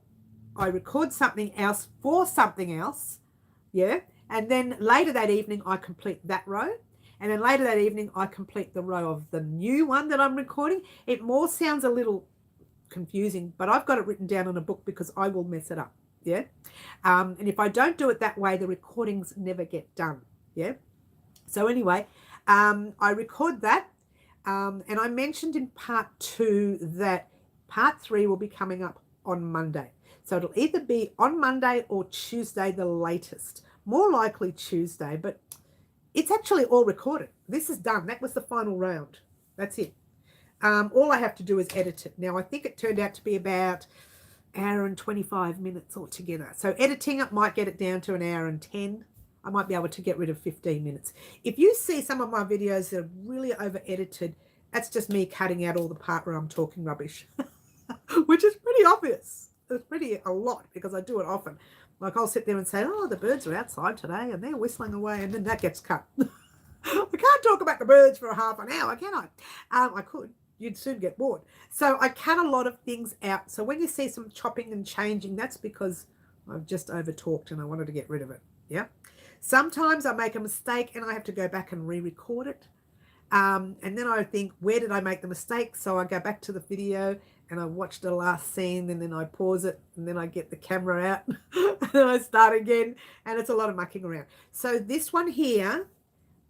I record something else for something else. Yeah. And then later that evening, I complete that row. And then later that evening, I complete the row of the new one that I'm recording. It more sounds a little confusing, but I've got it written down on a book because I will mess it up. Yeah. And if I don't do it that way, the recordings never get done. Yeah. So anyway, I record that. And I mentioned in part 2 that part 3 will be coming up on Monday. So it'll either be on Monday or Tuesday, the latest. More likely Tuesday, but it's actually all recorded. This is done. That was the final round. That's it. All I have to do is edit it. Now, I think it turned out to be about an hour and 25 minutes altogether. So editing it might get it down to an hour and 10. I might be able to get rid of 15 minutes. If you see some of my videos that are really over edited, that's just me cutting out all the part where I'm talking rubbish, which is pretty obvious. It's pretty a lot because I do it often. Like I'll sit there and say, oh, the birds are outside today and they're whistling away, and then that gets cut. I can't talk about the birds for a half an hour, can I? I could. You'd soon get bored. So I cut a lot of things out. So when you see some chopping and changing, that's because I've just over talked and I wanted to get rid of it. Yeah. Sometimes I make a mistake and I have to go back and re-record it. And then I think, where did I make the mistake? So I go back to the video and I watch the last scene, and then I pause it, and then I get the camera out and then I start again, and it's a lot of mucking around. So this one here,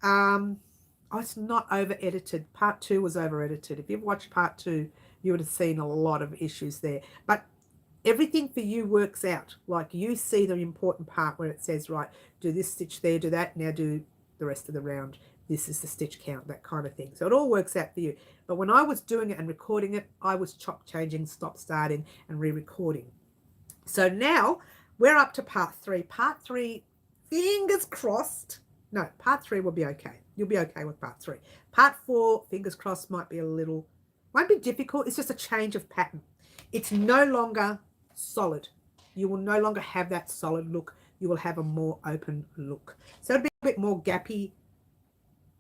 it's not over edited. Part 2 was over edited. If you've watched part 2, you would have seen a lot of issues there, but everything for you works out. Like you see the important part where it says, right, do this stitch there, do that, now do the rest of the round. This is the stitch count, that kind of thing. So it all works out for you. But when I was doing it and recording it, I was changing, stop starting, and re-recording. So now we're up to part 3. Part 3, fingers crossed. No, part 3 will be okay. You'll be okay with part 3. Part 4, fingers crossed, might be won't be difficult. It's just a change of pattern. It's no longer solid. You will no longer have that solid look. You will have a more open look. So it'll be a bit more gappy,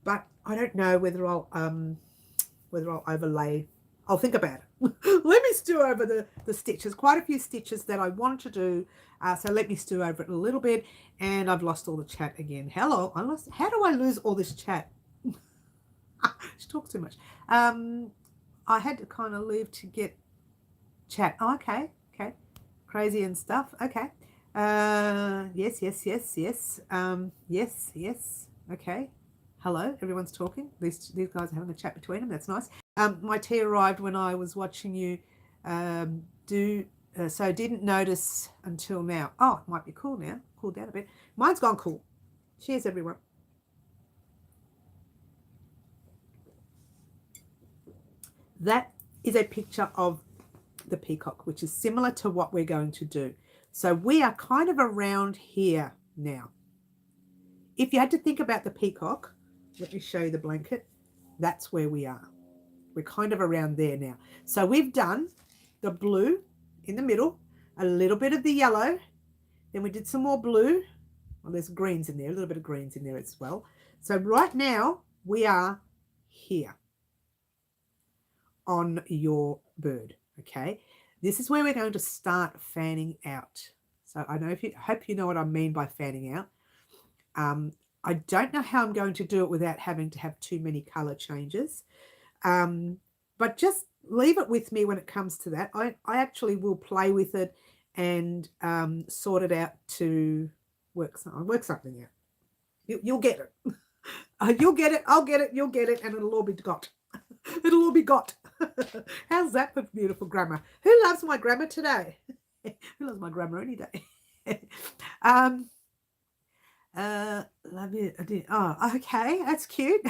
but I don't know whether I'll overlay. I'll think about it. Let me stew over the stitches. Quite a few stitches that I want to do. So let me stew over it a little bit. And I've lost all the chat again. Hello, how do I lose all this chat? She talks too much. I had to kind of leave to get chat. Oh, okay. Crazy and stuff. Okay. Yes. Yes. Okay. Hello, everyone's talking. These guys are having a chat between them. That's nice. My tea arrived when I was watching you so didn't notice until now. Oh, it might be cool now. Cooled down a bit. Mine's gone cool. Cheers, everyone. That is a picture of the peacock, which is similar to what we're going to do. So we are kind of around here now. If you had to think about the peacock, let me show you the blanket. That's where we are. We're kind of around there now. So we've done the blue in the middle, a little bit of the yellow, then we did some more blue. Well, there's greens in there, a little bit of greens in there as well. So right now we are here on your bird. Okay, this is where we're going to start fanning out. So I hope you know what I mean by fanning out. I don't know how I'm going to do it without having to have too many color changes, but just leave it with me when it comes to that. I actually will play with it and sort it out to work something out. You'll get it. You'll get it. I'll get it. You'll get it, and it'll all be got. It'll all be got. How's that for beautiful grammar? Who loves my grammar today? Who loves my grammar any day? Love you. Oh, okay, that's cute.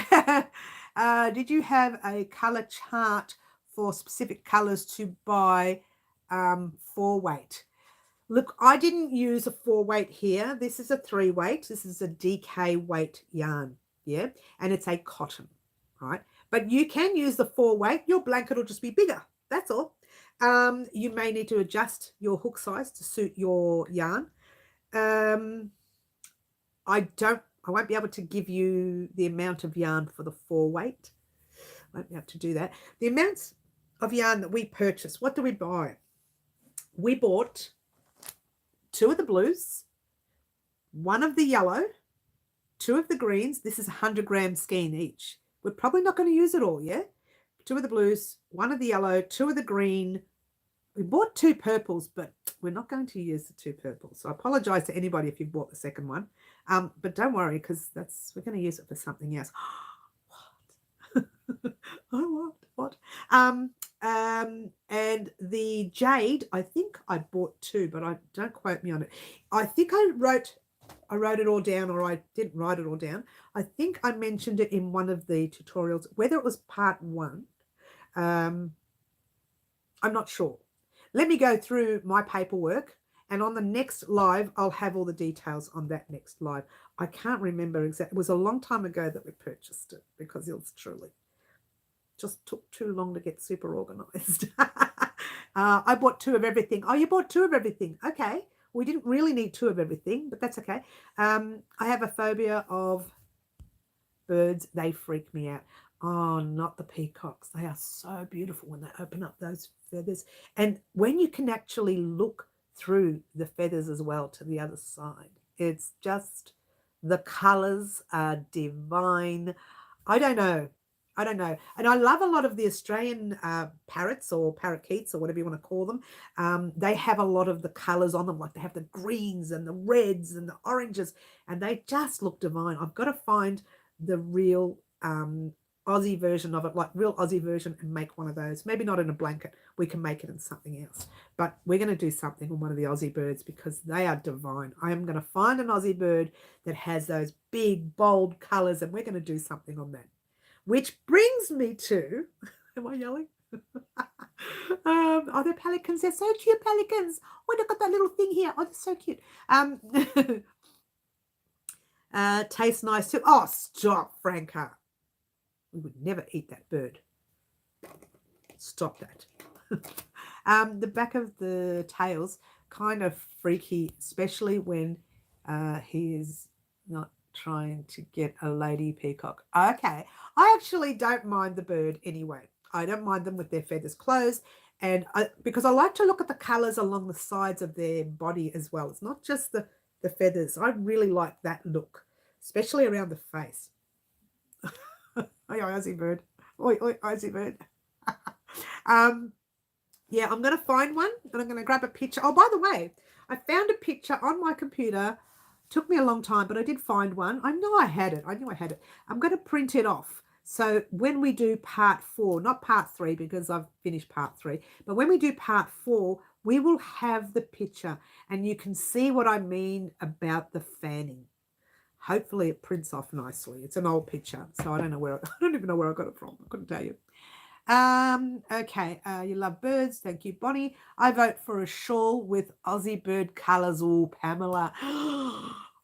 Did you have a color chart for specific colors to buy for weight? Look, I didn't use a 4-weight here. This is a 3-weight. This is a DK weight yarn, yeah, and it's a cotton, right? But you can use the 4-weight. Your blanket will just be bigger. That's all. You may need to adjust your hook size to suit your yarn. I won't be able to give you the amount of yarn for the 4-weight. I won't be able to do that. The amounts of yarn that we purchased, what do we buy? We bought 2 of the blues, 1 of the yellow, 2 of the greens. This is 100-gram skein each. We're probably not going to use it all, yeah? 2 of the blues, 1 of the yellow, 2 of the green, we bought 2 purples, but we're not going to use the 2 purples. So I apologize to anybody if you bought the second one. But don't worry, because we're going to use it for something else. What? Oh, what? And the jade, I think I bought 2, but don't quote me on it. I think I wrote it all down, or I didn't write it all down. I think I mentioned it in one of the tutorials, whether it was part 1. I'm not sure. Let me go through my paperwork, and on the next live, I'll have all the details on that next live. I can't remember exactly. It was a long time ago that we purchased it, because it was truly just took too long to get super organized. I bought 2 of everything. Oh, you bought 2 of everything. Okay. We didn't really need 2 of everything, but that's okay. I have a phobia of birds. They freak me out. Oh, not the peacocks. They are so beautiful when they open up those feathers. And when you can actually look through the feathers as well to the other side, it's just, the colors are divine. I don't know. And I love a lot of the Australian parrots or parakeets or whatever you want to call them. They have a lot of the colors on them, like they have the greens and the reds and the oranges, and they just look divine. I've got to find the real Aussie version of it, like real Aussie version, and make one of those. Maybe not in a blanket. We can make it in something else. But we're going to do something on one of the Aussie birds, because they are divine. I am going to find an Aussie bird that has those big, bold colors, and we're going to do something on that. Which brings me to, am I yelling? Oh, they're pelicans. They're so cute, pelicans. Oh, look at that little thing here. Oh, they're so cute. Tastes nice too. Oh, stop, Franca. We would never eat that bird. Stop that. The back of the tail's kind of freaky, especially when he is not trying to get a lady peacock. Okay. I actually don't mind the bird anyway. I don't mind them with their feathers closed, and because I like to look at the colors along the sides of their body as well. It's not just the feathers. I really like that look, especially around the face. Oi, Aussie bird. Oi, Aussie bird. Yeah, I'm going to find one, and I'm going to grab a picture. Oh, by the way, I found a picture on my computer. Took me a long time, but I did find one. I know I had it. I knew I had it. I'm going to print it off. So when we do part 4, not part 3, because I've finished part 3, but when we do part 4, we will have the picture, and you can see what I mean about the fanning. Hopefully it prints off nicely. It's an old picture, so I don't even know where I got it from. I couldn't tell you. Okay, you love birds. Thank you, Bonnie. I vote for a shawl with Aussie bird colours. Oh, Pamela.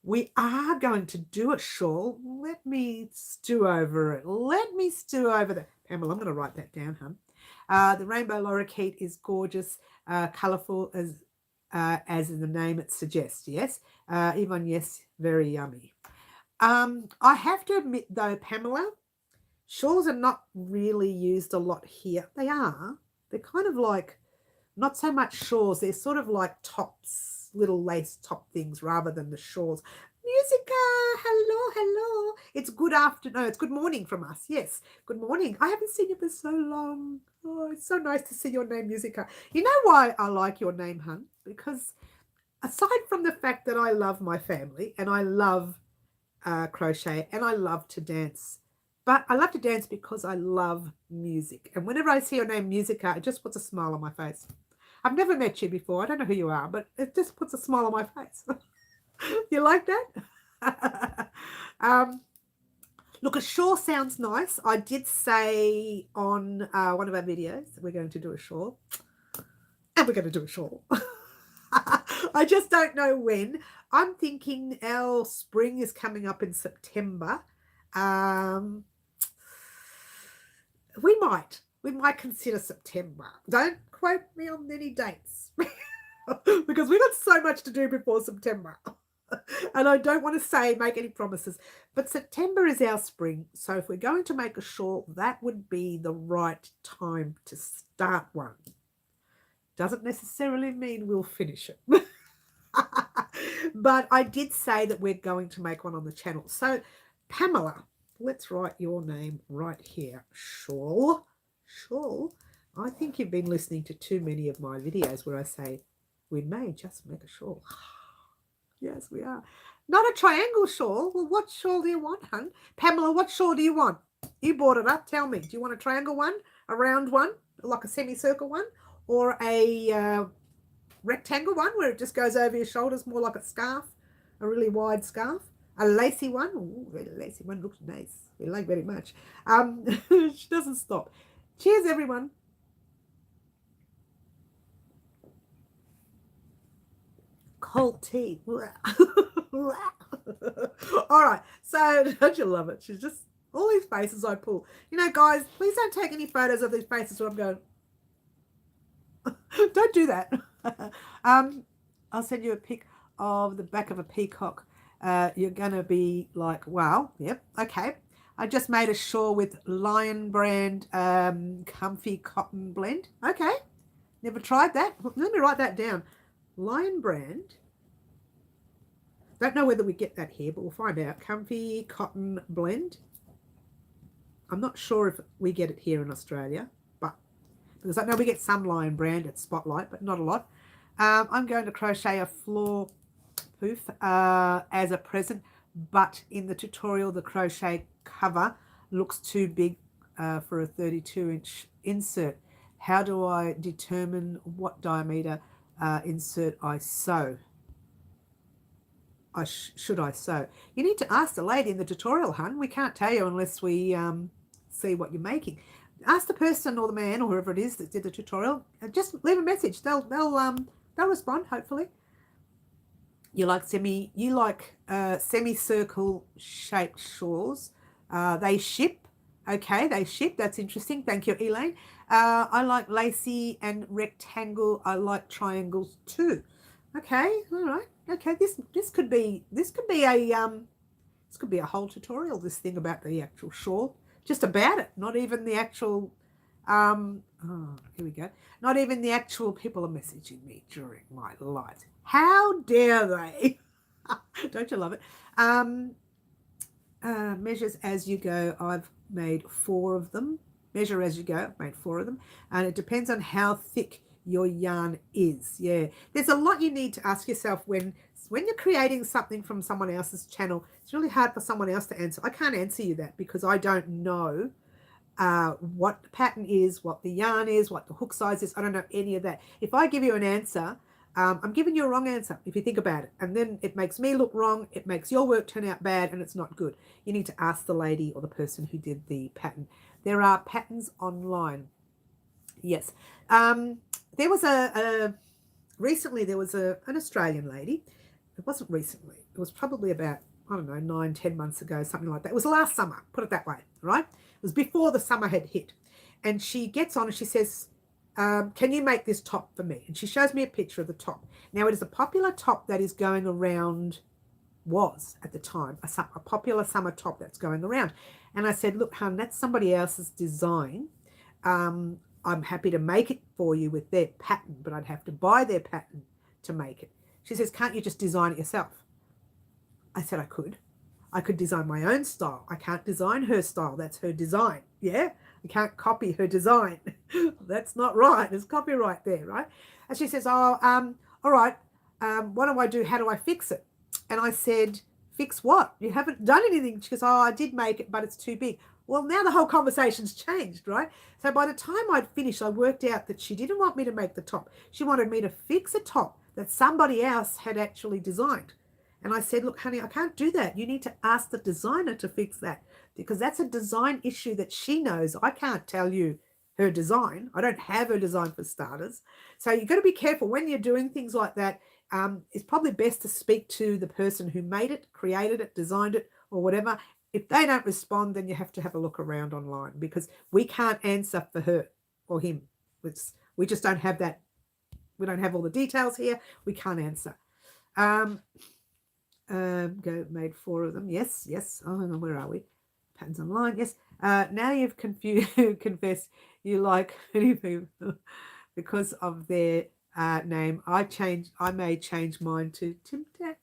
We are going to do a shawl. Let me stew over it. Let me stew over that. Pamela, I'm going to write that down, hun. The rainbow lorikeet is gorgeous, colourful as in the name it suggests. Yes. Yvonne, yes, very yummy. I have to admit, though, Pamela, shawls are not really used a lot here. They are. They're kind of like, not so much shawls. They're sort of like tops, little lace top things rather than the shawls. Musica, hello. It's good afternoon. It's good morning from us. Yes, good morning. I haven't seen you for so long. Oh, it's so nice to see your name, Musica. You know why I like your name, hun? Because aside from the fact that I love my family and I love crochet and I love to dance, but I love to dance because I love music. And whenever I see your name, Musica, it just puts a smile on my face. I've never met you before. I don't know who you are, but it just puts a smile on my face. You like that? Look, a shawl sounds nice. I did say on one of our videos that we're going to do a shawl. And we're going to do a shawl. I just don't know when. I'm thinking our spring is coming up in September. We might consider September. Don't quote me on any dates because we've got so much to do before September. And I don't want to make any promises, but September is our spring. So if we're going to make a shawl, that would be the right time to start one. Doesn't necessarily mean we'll finish it. But I did say that we're going to make one on the channel. So Pamela, let's write your name right here. Shawl. I think you've been listening to too many of my videos where I say, we may just make a shawl. Yes, we are. Not a triangle shawl. Well, what shawl do you want, hun? Pamela, what shawl do you want? You brought it up. Tell me. Do you want a triangle one, a round one, like a semicircle one, or a rectangle one where it just goes over your shoulders, more like a scarf, a really wide scarf? A lacy one? Ooh, the lacy one looks nice. We like very much. She doesn't stop. Cheers, everyone. Cold tea. All right. So don't you love it? She's just all these faces I pull. You know, guys, please don't take any photos of these faces where I'm going. Don't do that. I'll send you a pic of the back of a peacock. You're gonna be like, wow, yep, okay. I just made a shawl with Lion brand comfy cotton blend. Okay, never tried that. Let me write that down. Lion brand. Don't know whether we get that here, but we'll find out. Comfy cotton blend. I'm not sure if we get it here in Australia, but because I know we get some Lion brand at Spotlight, but not a lot. I'm going to crochet a floor poof as a present, but in the tutorial, the crochet cover looks too big for a 32-inch insert. How do I determine what diameter insert I sew? Should I sew? You need to ask the lady in the tutorial, hun. We can't tell you unless we see what you're making. Ask the person or the man or whoever it is that did the tutorial. Just leave a message. They'll respond, hopefully. You like semicircle shaped shawls. They ship. Okay, they ship. That's interesting. Thank you, Elaine. I like lacy and rectangle. I like triangles too. Okay, all right. Okay, this could be a whole tutorial. This thing about the actual shawl, just about it. Not even the actual. Here we go. Not even the actual people are messaging me during my live. How dare they? Don't you love it? Measures as you go. I've made 4 of them. Measure as you go. I've made 4 of them, and it depends on how thick your yarn is. Yeah, there's a lot you need to ask yourself when you're creating something from someone else's channel. It's really hard for someone else to answer. I can't answer you that because I don't know what the pattern is, what the yarn is, what the hook size is. I don't know any of that. If I give you an answer, I'm giving you a wrong answer if you think about it, and then it makes me look wrong, it makes your work turn out bad, and it's not good. You need to ask the lady or the person who did the pattern. There are patterns online. Yes. There was recently there was an Australian lady. It wasn't recently. It was probably about, I don't know, 9-10 months ago, something like that. It was last summer, put it that way, right? It was before the summer had hit. And she gets on and she says, can you make this top for me? And she shows me a picture of the top. Now, it is a popular top that is going around, was at the time, a popular summer top that's going around. And I said, look, hun, that's somebody else's design. I'm happy to make it for you with their pattern, but I'd have to buy their pattern to make it. She says, can't you just design it yourself? I said I could. I could design my own style. I can't design her style. That's her design. Yeah? I can't copy her design. That's not right. There's copyright there, right? And she says, all right, what do I do? How do I fix it? And I said, fix what? You haven't done anything. She goes, I did make it, but it's too big. Well, now the whole conversation's changed, right? So by the time I'd finished, I worked out that she didn't want me to make the top. She wanted me to fix a top that somebody else had actually designed. And I said, look, honey, I can't do that. You need to ask the designer to fix that because that's a design issue that she knows. I can't tell you her design. I don't have her design for starters. So you've got to be careful when you're doing things like that. It's probably best to speak to the person who made it, created it, designed it, or whatever. If they don't respond, then you have to have a look around online because we can't answer for her or him. We just don't have that. We don't have all the details here. We can't answer. Made 4 of them. Yes. Oh, where are we? Patterns online. Yes. Now you've confessed you like many people because of their name. I may change mine to Tim Tam.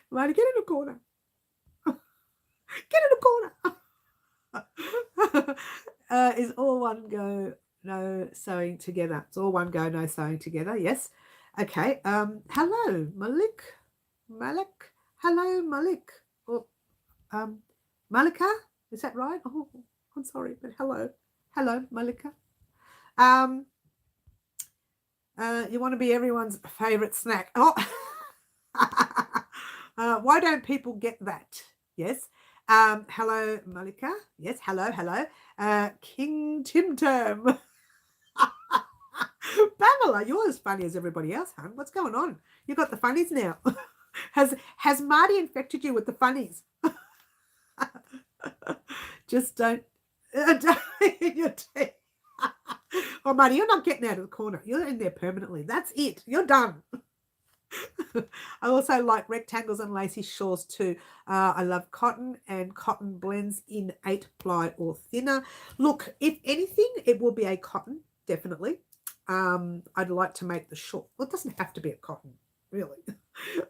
Lady, get in the corner. Get in the corner. Is all one go, no sewing together. It's all one go, no sewing together. Yes. Okay. Hello, Malik. Malik. Hello, Malik. Oh, Malika. Is that right? Oh, I'm sorry, but hello. Hello, Malika. You want to be everyone's favorite snack. Oh, why don't people get that? Yes. Hello, Malika. Yes, hello. King Tim Tam. Pamela, you're as funny as everybody else, hon. What's going on? You got the funnies now. Has Marty infected you with the funnies? Just don't in your teeth. Oh, Marty, you're not getting out of the corner. You're in there permanently. That's it. You're done. I also like rectangles and lacy shawls too. I love cotton and cotton blends in 8-ply or thinner. Look, if anything, it will be a cotton, definitely. I'd like to make the shawl. Well, it doesn't have to be a cotton, really.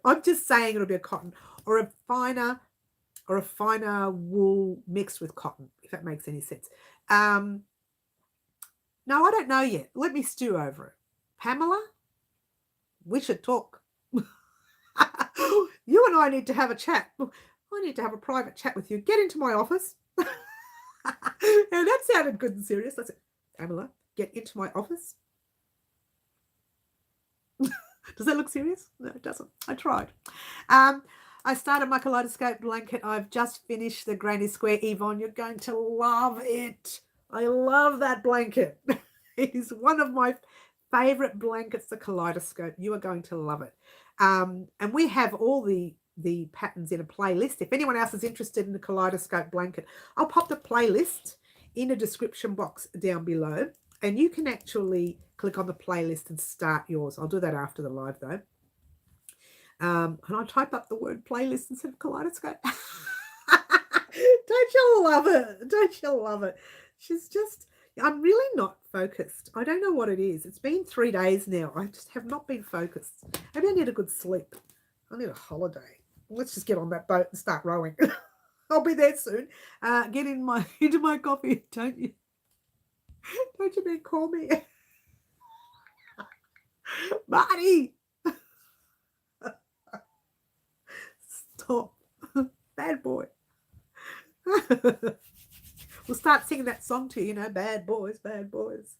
I'm just saying it'll be a cotton or a finer wool mixed with cotton, if that makes any sense. No, I don't know yet. Let me stew over it. Pamela, we should talk. You and I need to have a chat. I need to have a private chat with you. Get into my office. And that sounded good and serious. That's it. Pamela, get into my office. Does that look serious? No, it doesn't. I tried. I started my Kaleidoscope Blanket. I've just finished the Granny Square. Yvonne, you're going to love it. I love that blanket. It is one of my favorite blankets, the Kaleidoscope. You are going to love it. And we have all the patterns in a playlist. If anyone else is interested in the Kaleidoscope Blanket, I'll pop the playlist in a description box down below. And you can actually click on the playlist and start yours. I'll do that after the live, though. And I'll type up the word playlist instead of kaleidoscope. Don't you love it? Don't you love it? She's just, I'm really not focused. I don't know what it is. It's been 3 days now. I just have not been focused. Maybe I need a good sleep. I need a holiday. Let's just get on that boat and start rowing. I'll be there soon. Get into my coffee, don't you? Don't you mean call me? Marty! Stop. Bad boy. We'll start singing that song to you, bad boys, bad boys.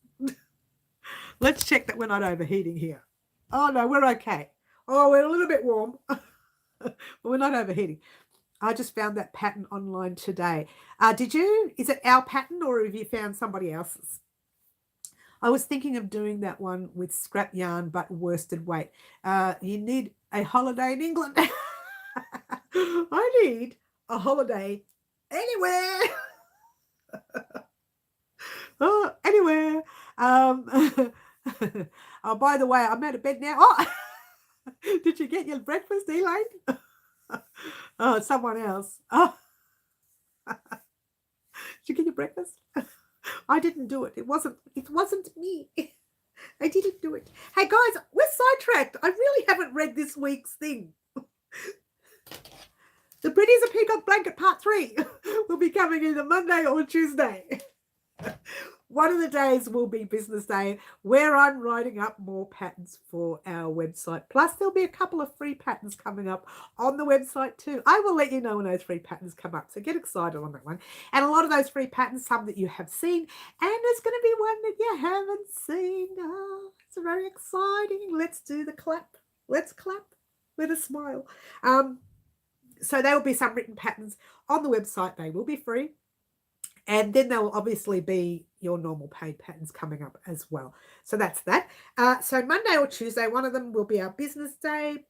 Let's check that we're not overheating here. Oh, no, we're okay. Oh, we're a little bit warm, but we're not overheating. I just found that pattern online today. Did you? Is it our pattern or have you found somebody else's? I was thinking of doing that one with scrap yarn, but worsted weight. You need a holiday in England. I need a holiday anywhere. Oh, anywhere. Oh, by the way, I'm out of bed now. Oh, did you get your breakfast, Elaine? Oh, someone else. Oh, did you get your breakfast? I didn't do it. It wasn't me. I didn't do it. Hey guys, we're sidetracked. I really haven't read this week's thing. The Pretties of Peacock Blanket Part 3 will be coming either Monday or Tuesday. One of the days will be business day where I'm writing up more patterns for our website. Plus, there'll be a couple of free patterns coming up on the website too. I will let you know when those free patterns come up, so get excited on that one. And a lot of those free patterns, some that you have seen, and there's going to be one that you haven't seen. Oh, it's very exciting. Let's do the clap. Let's clap with a smile. So there will be some written patterns on the website. They will be free. And then there will obviously be your normal paid patterns coming up as well. So that's that. So Monday or Tuesday, one of them will be our business day.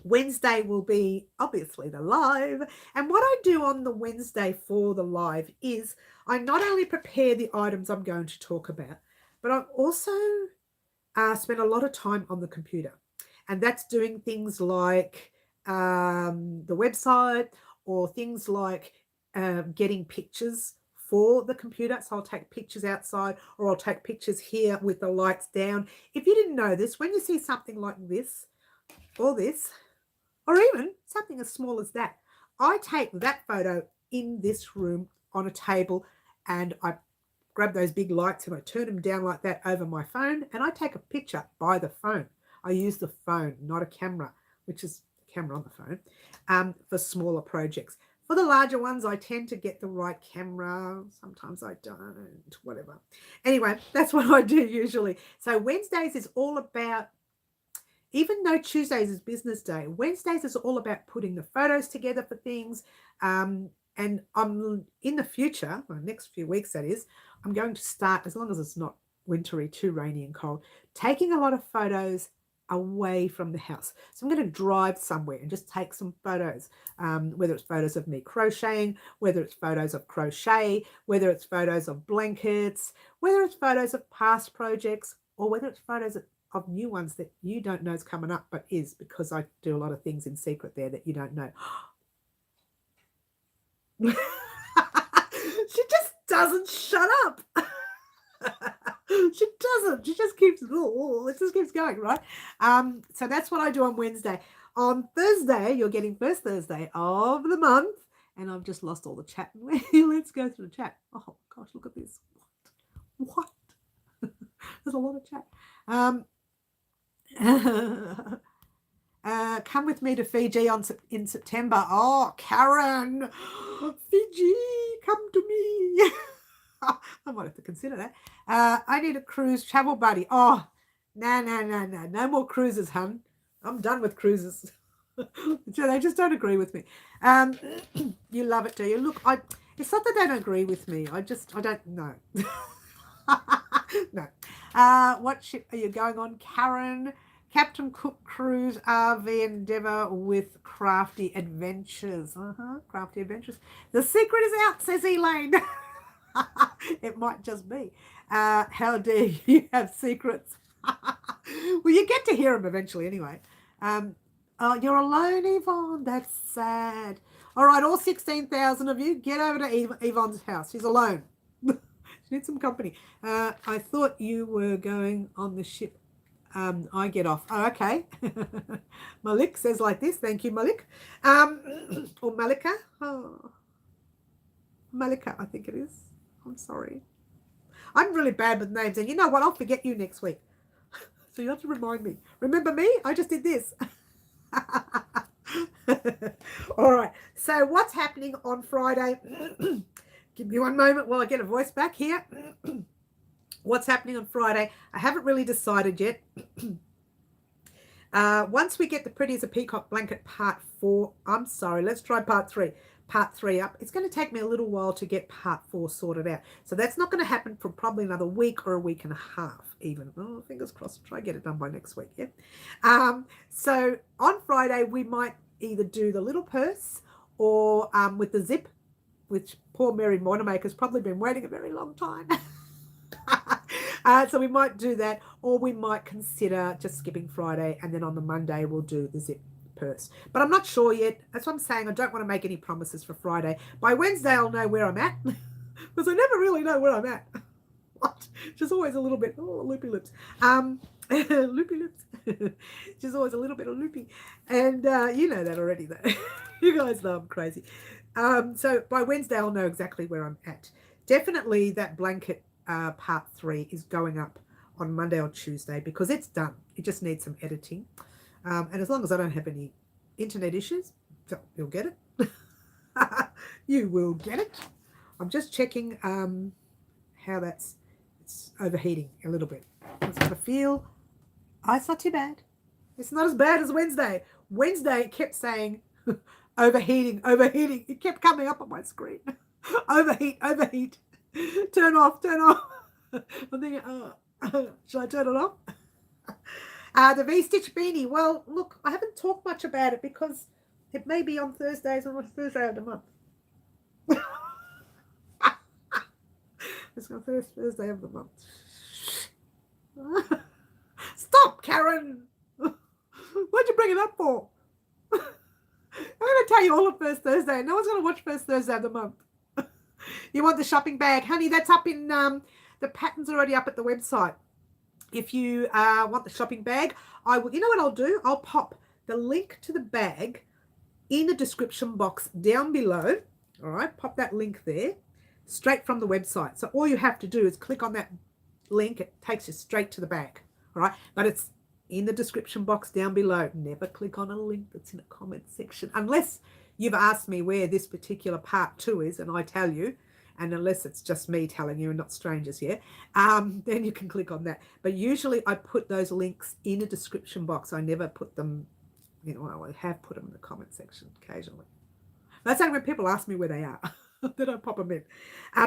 Wednesday will be obviously the live. And what I do on the Wednesday for the live is I not only prepare the items I'm going to talk about, but I also spend a lot of time on the computer. And that's doing things like the website or things like getting pictures for the computer. So I'll take pictures outside or I'll take pictures here with the lights down. If you didn't know this, when you see something like this or this, or even something as small as that, I take that photo in this room on a table and I grab those big lights and I turn them down like that over my phone and I take a picture by the phone. I use the phone, not a camera, which is a camera on the phone, for smaller projects. For the larger ones, I tend to get the right camera. Sometimes I don't, whatever. Anyway, that's what I do usually. So Wednesdays is all about, even though Tuesdays is business day, Wednesdays is all about putting the photos together for things. And I'm in the future, the next few weeks that is, I'm going to start, as long as it's not wintry, too rainy and cold, taking a lot of photos away from the house. So I'm going to drive somewhere and just take some photos, whether it's photos of me crocheting, whether it's photos of crochet, whether it's photos of blankets, whether it's photos of past projects, or whether it's photos of new ones that you don't know is coming up, but is, because I do a lot of things in secret there that you don't know. She just doesn't shut up. She doesn't. She just keeps, it just keeps going, right? So that's what I do on Wednesday. On Thursday, you're getting first Thursday of the month, and I've just lost all the chat. Let's go through the chat. Oh gosh, look at this. What? There's a lot of chat. Come with me to Fiji in September. Oh, Karen, Fiji, come to me. I might have to consider that. I need a cruise travel buddy. Oh, no more cruises, hun. I'm done with cruises. They just don't agree with me. You love it, do you? Look, it's not that they don't agree with me. I don't know. No. What ship are you going on, Karen? Captain Cook Cruise RV Endeavour with Crafty Adventures. Crafty Adventures. The secret is out, says Elaine. It might just be. How dare you have secrets? Well, you get to hear them eventually anyway. Oh, you're alone, Yvonne. That's sad. All right, all 16,000 of you, get over to Yvonne's house. She's alone. She needs some company. I thought you were going on the ship. I get off. Oh, okay. Malik says like this. Thank you, Malik. Or Malika. Oh. Malika, I think it is. I'm sorry. I'm really bad with names. And you know what? I'll forget you next week. So you have to remind me. Remember me? I just did this. All right. So what's happening on Friday? Give me one moment while I get a voice back here. What's happening on Friday? I haven't really decided yet. Once we get the Pretty as a Peacock Blanket part 4, I'm sorry, let's try part 3. Part 3 up. It's going to take me a little while to get part 4 sorted out. So that's not going to happen for probably another week or a week and a half even. Oh, fingers crossed. I'll try to get it done by next week. Yeah. So on Friday, we might either do the little purse or with the zip, which poor Mary Moneymaker's probably been waiting a very long time. So we might do that, or we might consider just skipping Friday, and then on the Monday we'll do the zip purse. But I'm not sure yet. That's what I'm saying. I don't want to make any promises for Friday. By Wednesday I'll know where I'm at, because I never really know where I'm at. What? Just always a little bit, loopy lips. Loopy lips. Just always a little bit of loopy. And you know that already though. You guys know I'm crazy. So by Wednesday I'll know exactly where I'm at. Definitely that blanket part 3 is going up on Monday or Tuesday because it's done. It just needs some editing. And as long as I don't have any internet issues, so you'll get it. You will get it. I'm just checking how it's overheating a little bit. Let's have a feel. Oh, it's not too bad. It's not as bad as Wednesday. Wednesday it kept saying overheating. It kept coming up on my screen. Overheat. Turn off. I'm thinking, should I turn it off? The V-Stitch Beanie. Well, look, I haven't talked much about it because it may be on Thursdays or Thursday of the month. It's on Thursday of the month. Stop, Karen. What'd you bring it up for? I'm going to tell you all of First Thursday. No one's going to watch First Thursday of the month. You want the shopping bag? Honey, that's up in, the pattern's already up at the website. If you want the shopping bag, I will, you know what I'll do? I'll pop the link to the bag in the description box down below. All right, pop that link there. straight from the website. So all you have to do is click on that link. It takes you straight to the bag. All right, but it's in the description box down below. Never click on a link that's in a comment section unless you've asked me where this particular part 2 is and I tell you, and unless it's just me telling you and not strangers here, then you can click on that. But usually I put those links in a description box. I never put them, I have put them in the comment section occasionally. That's only when people ask me where they are. Then I pop them in.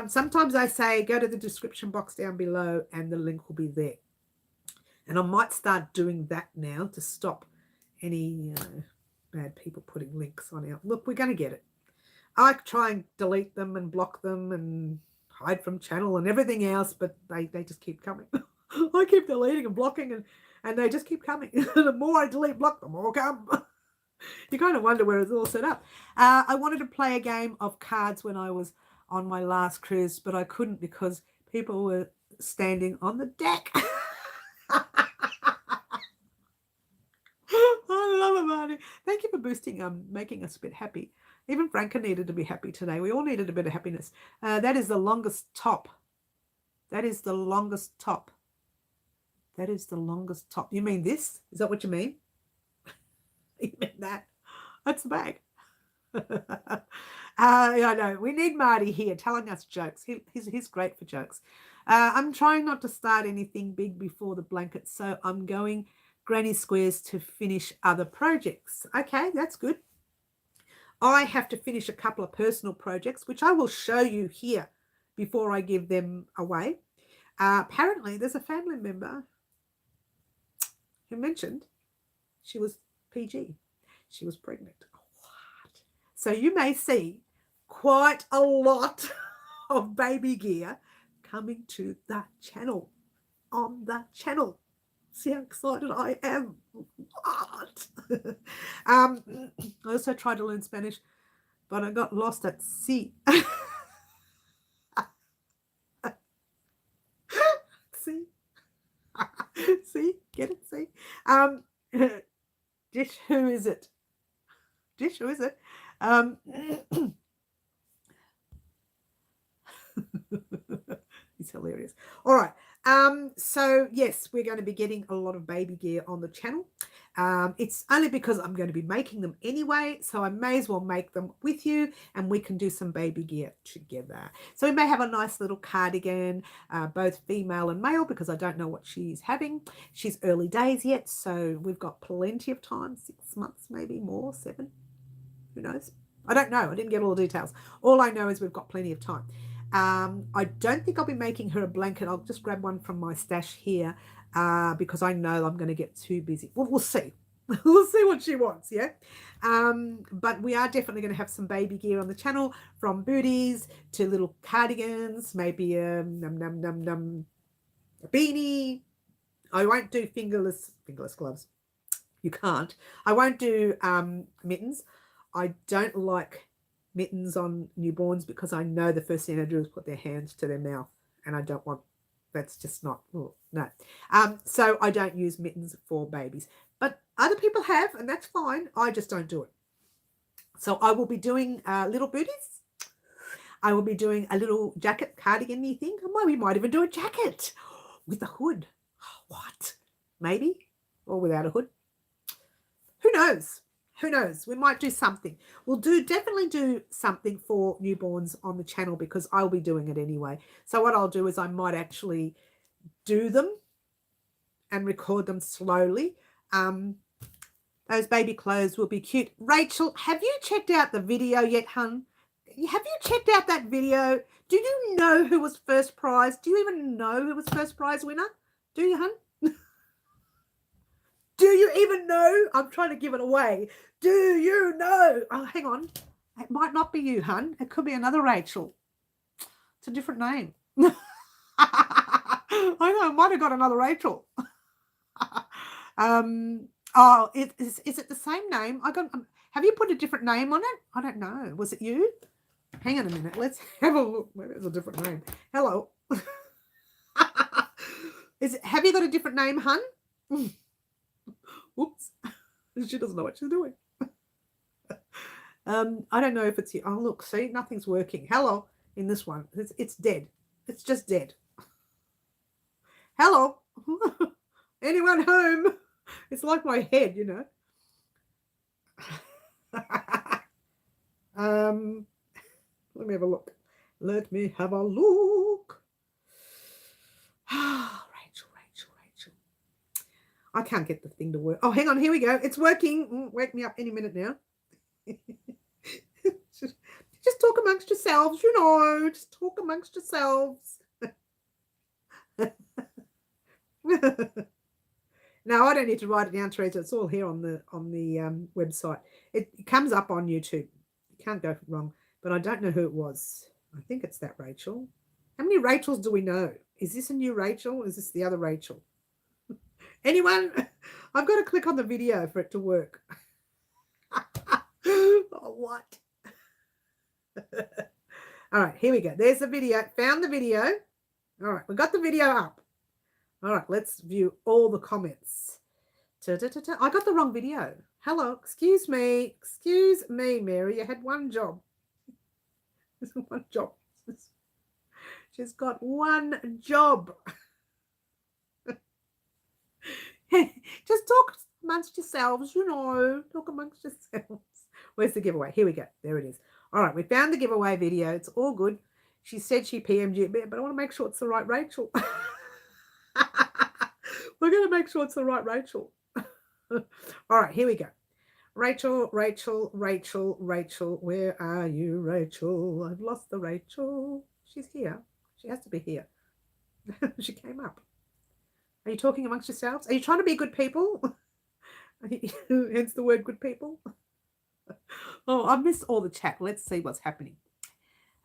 Sometimes I say go to the description box down below and the link will be there. And I might start doing that now to stop any bad people putting links on out. Look, we're going to get it. I try and delete them and block them and hide from channel and everything else, but they just keep coming. I keep deleting and blocking and they just keep coming. The more I delete, block, the more come. You kind of wonder where it's all set up. I wanted to play a game of cards when I was on my last cruise, but I couldn't because people were standing on the deck. I love it, Marty. Thank you for boosting, making us a bit happy. Even Franca needed to be happy today. We all needed a bit of happiness. That is the longest top. That is the longest top. That is the longest top. You mean this? Is that what you mean? You mean that? That's the bag. I know. We need Marty here telling us jokes. He's great for jokes. I'm trying not to start anything big before the blanket, so I'm going granny squares to finish other projects. Okay, that's good. I have to finish a couple of personal projects, which I will show you here before I give them away. Apparently, there's a family member who mentioned she was PG. She was pregnant. What? So you may see quite a lot of baby gear coming to that channel, on that channel. See how excited I am. What? I also tried to learn Spanish, but I got lost at sea. See? See? Get it? See? Dish, who is it? Dish, who is it? He's hilarious. All right. So yes, we're going to be getting a lot of baby gear on the channel. It's only because I'm going to be making them anyway, so I may as well make them with you and we can do some baby gear together. So we may have a nice little cardigan, both female and male, because I don't know what she's having. She's early days yet, so we've got plenty of time, 6 months, maybe more, 7, who knows? I don't know. I didn't get all the details. All I know is we've got plenty of time. I don't think I'll be making her a blanket. I'll just grab one from my stash here because I know I'm going to get too busy. Well, we'll see. We'll see what she wants, yeah? But we are definitely going to have some baby gear on the channel, from booties to little cardigans, maybe a beanie. I won't do fingerless gloves. You can't. I won't do mittens. I don't like mittens on newborns because I know the first thing they do is put their hands to their mouth, and I don't want, that's just not, no. So I don't use mittens for babies, but other people have, and that's fine. I just don't do it. So I will be doing little booties. I will be doing a little jacket, cardigan-y thing. We might even do a jacket with a hood. What? Maybe, or without a hood. Who knows? Who knows? We might do something. We'll definitely do something for newborns on the channel because I'll be doing it anyway. So what I'll do is I might actually do them and record them slowly. Those baby clothes will be cute. Rachel, have you checked out the video yet, hun? Have you checked out that video? Do you know who was first prize? Do you even know who was first prize winner? Do you, hun? Do you even know? I'm trying to give it away. Do you know? Oh, hang on. It might not be you, hun. It could be another Rachel. It's a different name. I know. I might have got another Rachel. Oh, is it the same name? Have you put a different name on it? I don't know. Was it you? Hang on a minute. Let's have a look. Maybe it's a different name. Hello. Have you got a different name, hun? Oops. She doesn't know what she's doing. I don't know if it's you. Oh, look, see, nothing's working. Hello. in this one. It's dead. It's just dead. Hello. Anyone home? It's like my head, you know. Let me have a look. Let me have a look. Rachel. I can't get the thing to work. Oh, hang on. Here we go. It's working. Wake me up any minute now. Just talk amongst yourselves, you know. Just talk amongst yourselves. No, I don't need to write it down, Teresa. It's all here on the website. It comes up on YouTube. You can't go wrong. But I don't know who it was. I think it's that Rachel. How many Rachels do we know? Is this a new Rachel? Is this the other Rachel? Anyone? I've got to click on the video for it to work. Oh, what? All right, here we go. There's the video. Found the video. All right, we got the video up. All right, let's view all the comments. I got the wrong video. Hello, excuse me. Excuse me, Mary. You had one job. There's one job. She's got one job. Just talk amongst yourselves, you know. Talk amongst yourselves. Where's the giveaway? Here we go. There it is. All right, we found the giveaway video. It's all good. She said she PM'd you, but I want to make sure it's the right Rachel. We're going to make sure it's the right Rachel. All right, here we go. Rachel. Where are you, Rachel? I've lost the Rachel. She's here. She has to be here. She came up. Are you talking amongst yourselves? Are you trying to be good people? Hence the word good people. Oh, I missed all the chat. Let's see what's happening.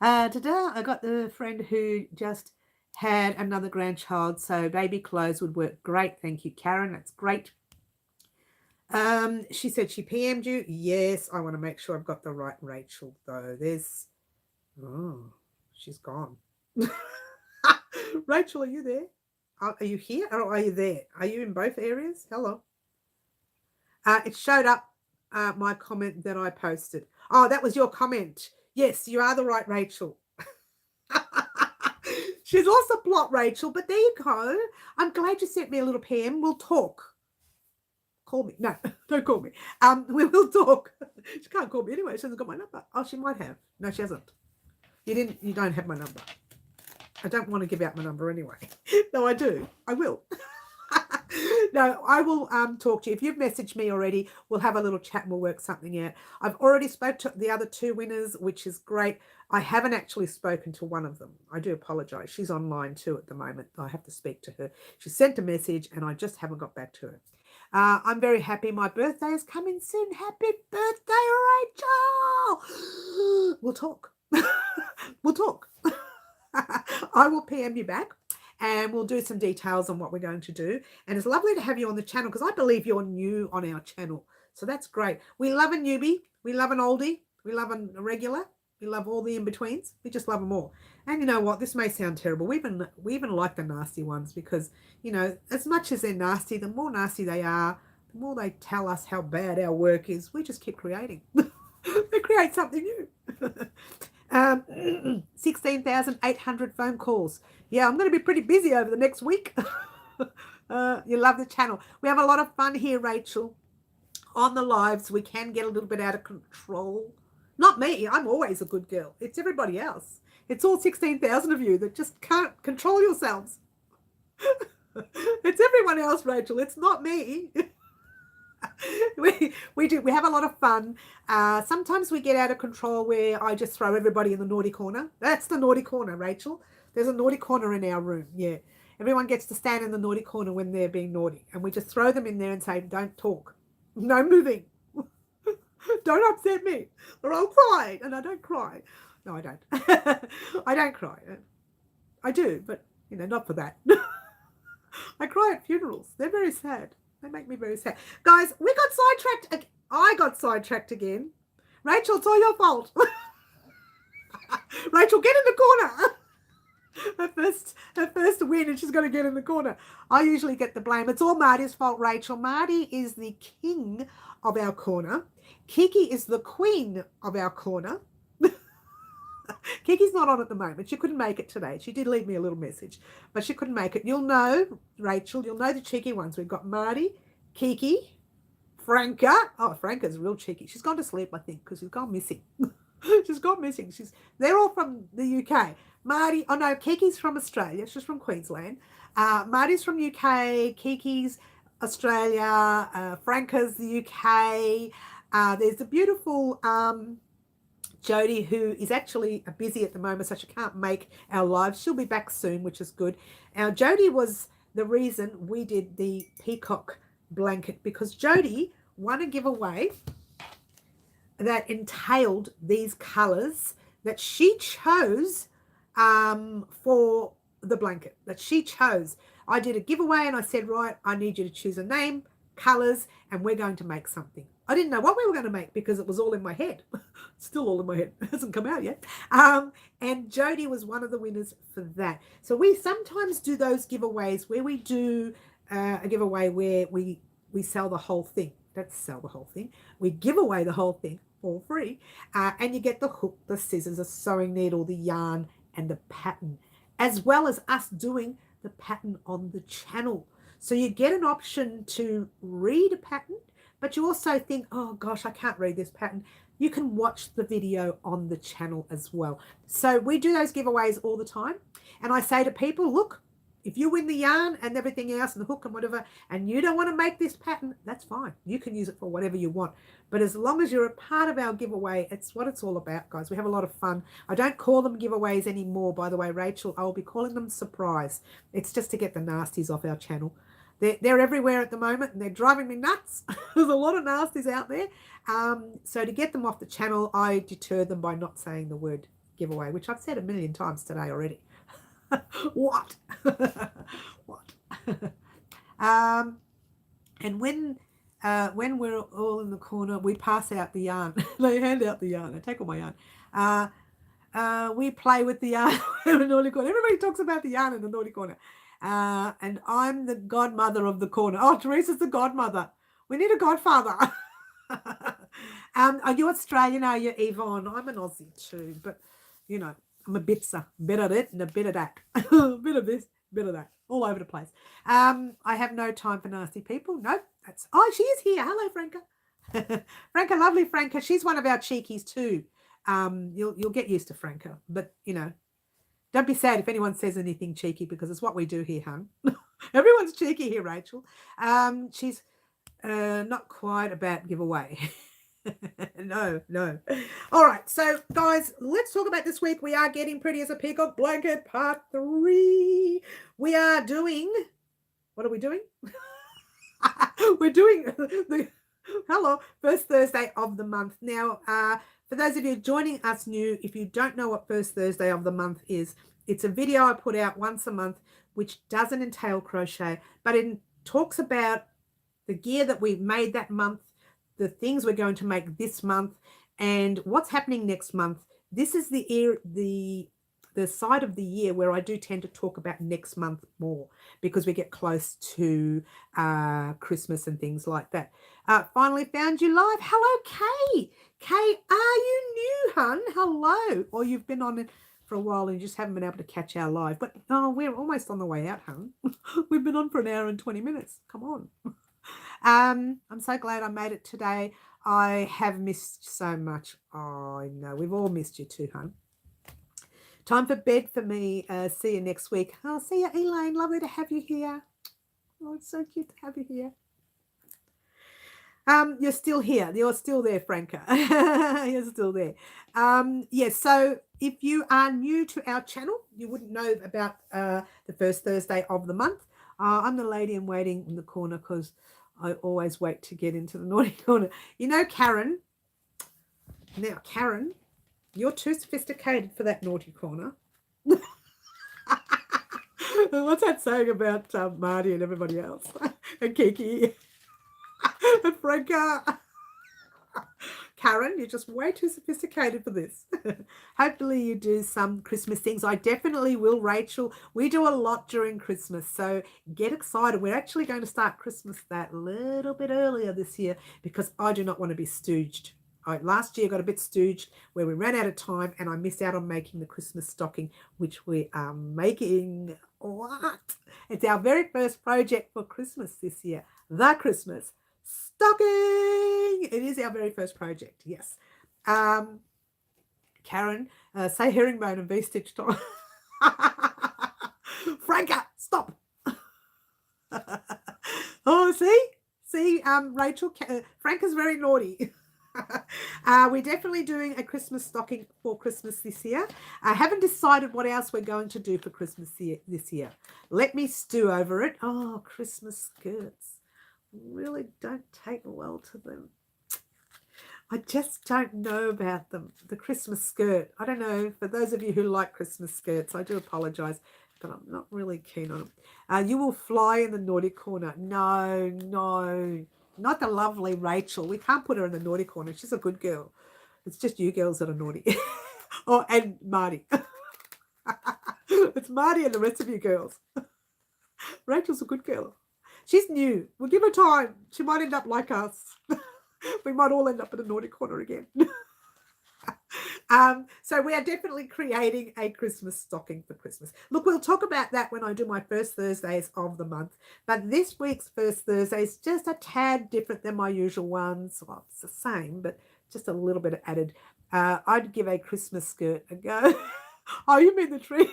Today I got the friend who just had another grandchild, so baby clothes would work great. Thank you, Karen. That's great. She said she PM'd you. Yes, I want to make sure I've got the right Rachel, though. She's gone. Rachel, are you there? Are you here or are you there? Are you in both areas? Hello. It showed up my comment that I posted. Oh, that was your comment. Yes, you are the right Rachel. She's also plot Rachel, but there you go. I'm glad you sent me a little PM. We'll talk. Call me. No, don't call me. We will talk. She can't call me anyway. She hasn't got my number. Oh, she might have. No, she hasn't. You don't have my number. I don't want to give out my number anyway. No, I do. I will. No, I will talk to you. If you've messaged me already, we'll have a little chat and we'll work something out. I've already spoke to the other two winners, which is great. I haven't actually spoken to one of them. I do apologize. She's online too at the moment. I have to speak to her. She sent a message and I just haven't got back to her. I'm very happy. My birthday is coming soon. Happy birthday, Rachel. We'll talk. We'll talk. I will PM you back and we'll do some details on what we're going to do. And it's lovely to have you on the channel because I believe you're new on our channel. So that's great. We love a newbie. We love an oldie. We love a regular. We love all the in-betweens. We just love them all. And you know what? This may sound terrible. We even like the nasty ones because, you know, as much as they're nasty, the more nasty they are, the more they tell us how bad our work is. We just keep creating. We create something new. 16,800 phone calls. Yeah, I'm going to be pretty busy over the next week. You love the channel. We have a lot of fun here, Rachel. On the lives, we can get a little bit out of control. Not me. I'm always a good girl. It's everybody else. It's all 16,000 of you that just can't control yourselves. It's everyone else, Rachel. It's not me. We have a lot of fun. Sometimes we get out of control where I just throw everybody in the naughty corner. That's the naughty corner, Rachel. There's a naughty corner in our room. Yeah. Everyone gets to stand in the naughty corner when they're being naughty. And we just throw them in there and say, don't talk. No moving. Don't upset me or I'll cry. And I don't cry. No, I don't. I don't cry. I do, but, you know, not for that. I cry at funerals. They're very sad. They make me very sad. Guys, we got sidetracked. I got sidetracked again. Rachel, it's all your fault. Rachel, get in the corner. Her first win and she's going to get in the corner. I usually get the blame. It's all Marty's fault, Rachel. Marty is the king of our corner. Kiki is the queen of our corner. Kiki's not on at the moment. She couldn't make it today. She did leave me a little message, but she couldn't make it. You'll know, Rachel, you'll know the cheeky ones. We've got Marty, Kiki, Franca. Oh, Franca's real cheeky. She's gone to sleep, I think, because she's gone missing. She's gone missing. They're all from the UK. Marty, oh no, Kiki's from Australia. She's from Queensland. Marty's from UK. Kiki's Australia. Franca's the UK. There's a beautiful Jody, who is actually busy at the moment, so she can't make our live. She'll be back soon, which is good. Now, Jody was the reason we did the peacock blanket, because Jody won a giveaway that entailed these colors that she chose for the blanket, that she chose. I did a giveaway and I said, right, I need you to choose a name, colors, and we're going to make something. I didn't know what we were going to make because it was all in my head. Still all in my head. It hasn't come out yet. And Jody was one of the winners for that. So we sometimes do those giveaways where we do a giveaway where we sell the whole thing. That's sell the whole thing. We give away the whole thing for free. And you get the hook, the scissors, the sewing needle, the yarn, and the pattern, as well as us doing the pattern on the channel. So you get an option to read a pattern, but you also think, oh gosh, I can't read this pattern. You can watch the video on the channel as well. So we do those giveaways all the time. And I say to people, look, if you win the yarn and everything else and the hook and whatever, and you don't want to make this pattern, that's fine. You can use it for whatever you want. But as long as you're a part of our giveaway, it's what it's all about, guys. We have a lot of fun. I don't call them giveaways anymore, by the way, Rachel. I'll be calling them surprise. It's just to get the nasties off our channel. They're everywhere at the moment, and they're driving me nuts. There's a lot of nasties out there. So to get them off the channel, I deter them by not saying the word giveaway, which I've said a million times today already. What? What? And when we're all in the corner, we pass out the yarn. They hand out the yarn. I take all my yarn. We play with the yarn in the naughty corner. Everybody talks about the yarn in the naughty corner. And I'm the godmother of the corner. Oh, Teresa's the godmother. We need a godfather. Are you Australian? Are you Yvonne? I'm an Aussie too, but you know, I'm a bitzer. Bit of it and a bit of that. Bit of this, bit of that. All over the place. I have no time for nasty people. Nope. Oh, she is here. Hello, Franca. Franca, lovely Franca. She's one of our cheekies too. You'll get used to Franca, but you know, don't be sad if anyone says anything cheeky, because it's what we do here, hun. Everyone's cheeky here, Rachel. She's not quite about giveaway. No. All right, so guys, let's talk about this week. We are getting pretty as a peacock blanket, part 3. We are doing, what are we doing? We're doing the first Thursday of the month. Now, for those of you joining us new, if you don't know what first Thursday of the month is, it's a video I put out once a month, which doesn't entail crochet, but it talks about the gear that we've made that month, the things we're going to make this month, and what's happening next month. This is the side of the year where I do tend to talk about next month more, because we get close to Christmas and things like that. Finally found you live. Hello, Kay. Kay, are you new, hun? Hello. Or you've been on it for a while and you just haven't been able to catch our live. But we're almost on the way out, hun. We've been on for an hour and 20 minutes. Come on. I'm so glad I made it today. I have missed so much. Oh, I know. We've all missed you too, hun. Time for bed for me. See you next week. I'll see you, Elaine. Lovely to have you here. Oh, it's so cute to have you here. You're still here. You're still there, Franca. You're still there. Yes, so if you are new to our channel, you wouldn't know about the first Thursday of the month. I'm the lady in waiting in the corner because I always wait to get into the naughty corner. You know, Karen. Now, Karen, you're too sophisticated for that naughty corner. What's that saying about Marty and everybody else? And Kiki and Franca. Karen, you're just way too sophisticated for this. Hopefully you do some Christmas things. I definitely will, Rachel. We do a lot during Christmas, so get excited. We're actually going to start Christmas that little bit earlier this year because I do not want to be stooged. last year got a bit stooged where we ran out of time and I missed out on making the Christmas stocking, which we are making. What? It's our very first project for Christmas this year. The Christmas stocking. It is our very first project. Yes. Karen, say herringbone and be stitched on. Franca, stop. Oh, see, Rachel, Franca's very naughty. We're definitely doing a Christmas stocking for Christmas this year. I haven't decided what else we're going to do for Christmas this year. Let me stew over it. Oh, Christmas skirts. Really don't take well to them. I just don't know about them. The Christmas skirt. I don't know. For those of you who like Christmas skirts, I do apologise, but I'm not really keen on them. You will fly in the naughty corner. No, not the lovely Rachel. We can't put her in the naughty corner. She's a good girl. It's just you girls that are naughty. Oh, and Marty. It's Marty and the rest of you girls. Rachel's a good girl. She's new. We'll give her time. She might end up like us. We might all end up in the naughty corner again. So we are definitely creating a Christmas stocking for Christmas. Look, we'll talk about that when I do my first Thursdays of the month. But this week's first Thursday is just a tad different than my usual ones. Well, it's the same, but just a little bit added. I'd give a Christmas skirt a go. Oh, you mean the tree?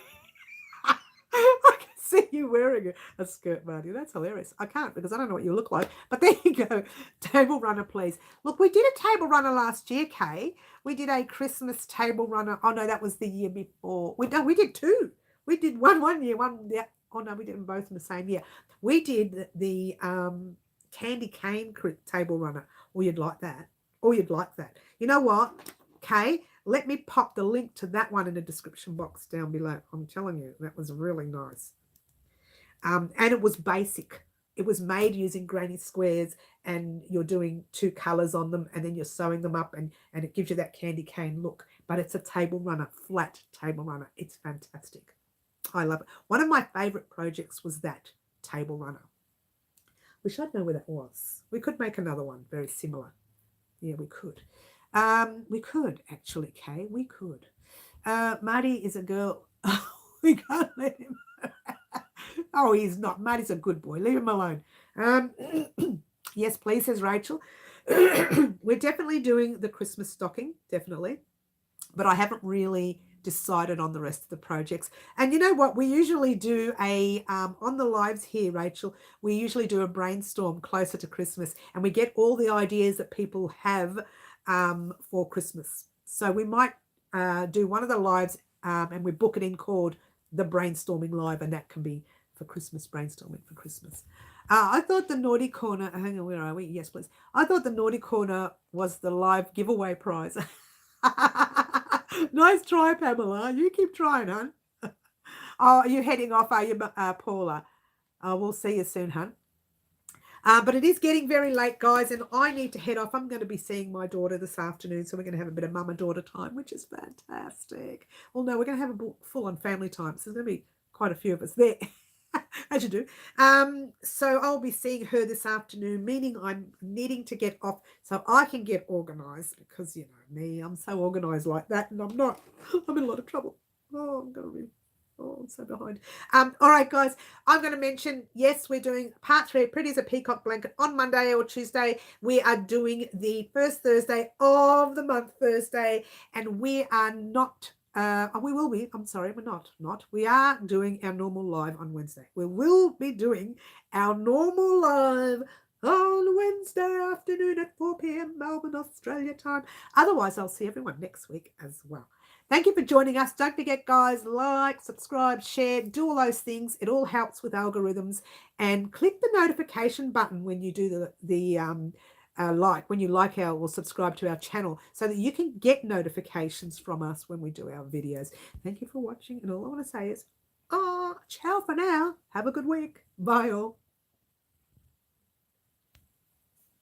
I can see you wearing a skirt, Marty. That's hilarious. I can't because I don't know what you look like. But there you go. Table runner, please. Look, we did a table runner last year, Kay. We did a Christmas table runner. Oh, no, that was the year before. We did two. We did one year, yeah. Oh, no, we did them both in the same year. We did the candy cane table runner. Oh, you'd like that. Oh, you'd like that. You know what, Kay? Let me pop the link to that one in the description box down below. I'm telling you, that was really nice. And it was basic. It was made using granny squares and you're doing two colours on them and then you're sewing them up and it gives you that candy cane look. But it's a table runner, flat table runner. It's fantastic. I love it. One of my favourite projects was that table runner. Wish I'd know where that was. We could make another one very similar. Yeah, we could. We could actually, Kay. We could. Marty is a girl. We can't let him. Oh, he's not. Marty's a good boy. Leave him alone. Yes, please, says Rachel. We're definitely doing the Christmas stocking, definitely. But I haven't really decided on the rest of the projects. And you know what? We usually do on the lives here, Rachel, we usually do a brainstorm closer to Christmas and we get all the ideas that people have for Christmas. So we might do one of the lives and we book it in called the brainstorming live, and that can be for Christmas, brainstorming for Christmas. I thought the naughty corner, hang on, where are we? Yes, please. I thought the naughty corner was the live giveaway prize. Nice try, Pamela. You keep trying, hon. Oh, are you heading off, are you, Paula? We'll see you soon, hon. But it is getting very late, guys, and I need to head off. I'm going to be seeing my daughter this afternoon, so we're going to have a bit of mum and daughter time, which is fantastic. Well, no, we're going to have a full-on family time, so there's going to be quite a few of us there, as you do. So I'll be seeing her this afternoon, meaning I'm needing to get off so I can get organised because, you know me, I'm so organised like that, and I'm not. I'm in a lot of trouble. Oh, I'm going to be... Oh, I'm so behind. All right, guys, I'm going to mention, yes, we're doing part 3 of Pretty as a Peacock Blanket on Monday or Tuesday. We are doing the first Thursday of the month, Thursday, and we are not, we will be, I'm sorry, we're not. We are doing our normal live on Wednesday. We will be doing our normal live on Wednesday afternoon at 4 p.m. Melbourne, Australia time. Otherwise, I'll see everyone next week as well. Thank you for joining us. Don't forget, guys, like, subscribe, share, do all those things. It all helps with algorithms. And click the notification button when you do when you like or subscribe to our channel so that you can get notifications from us when we do our videos. Thank you for watching. And all I want to say is, ciao for now. Have a good week. Bye all.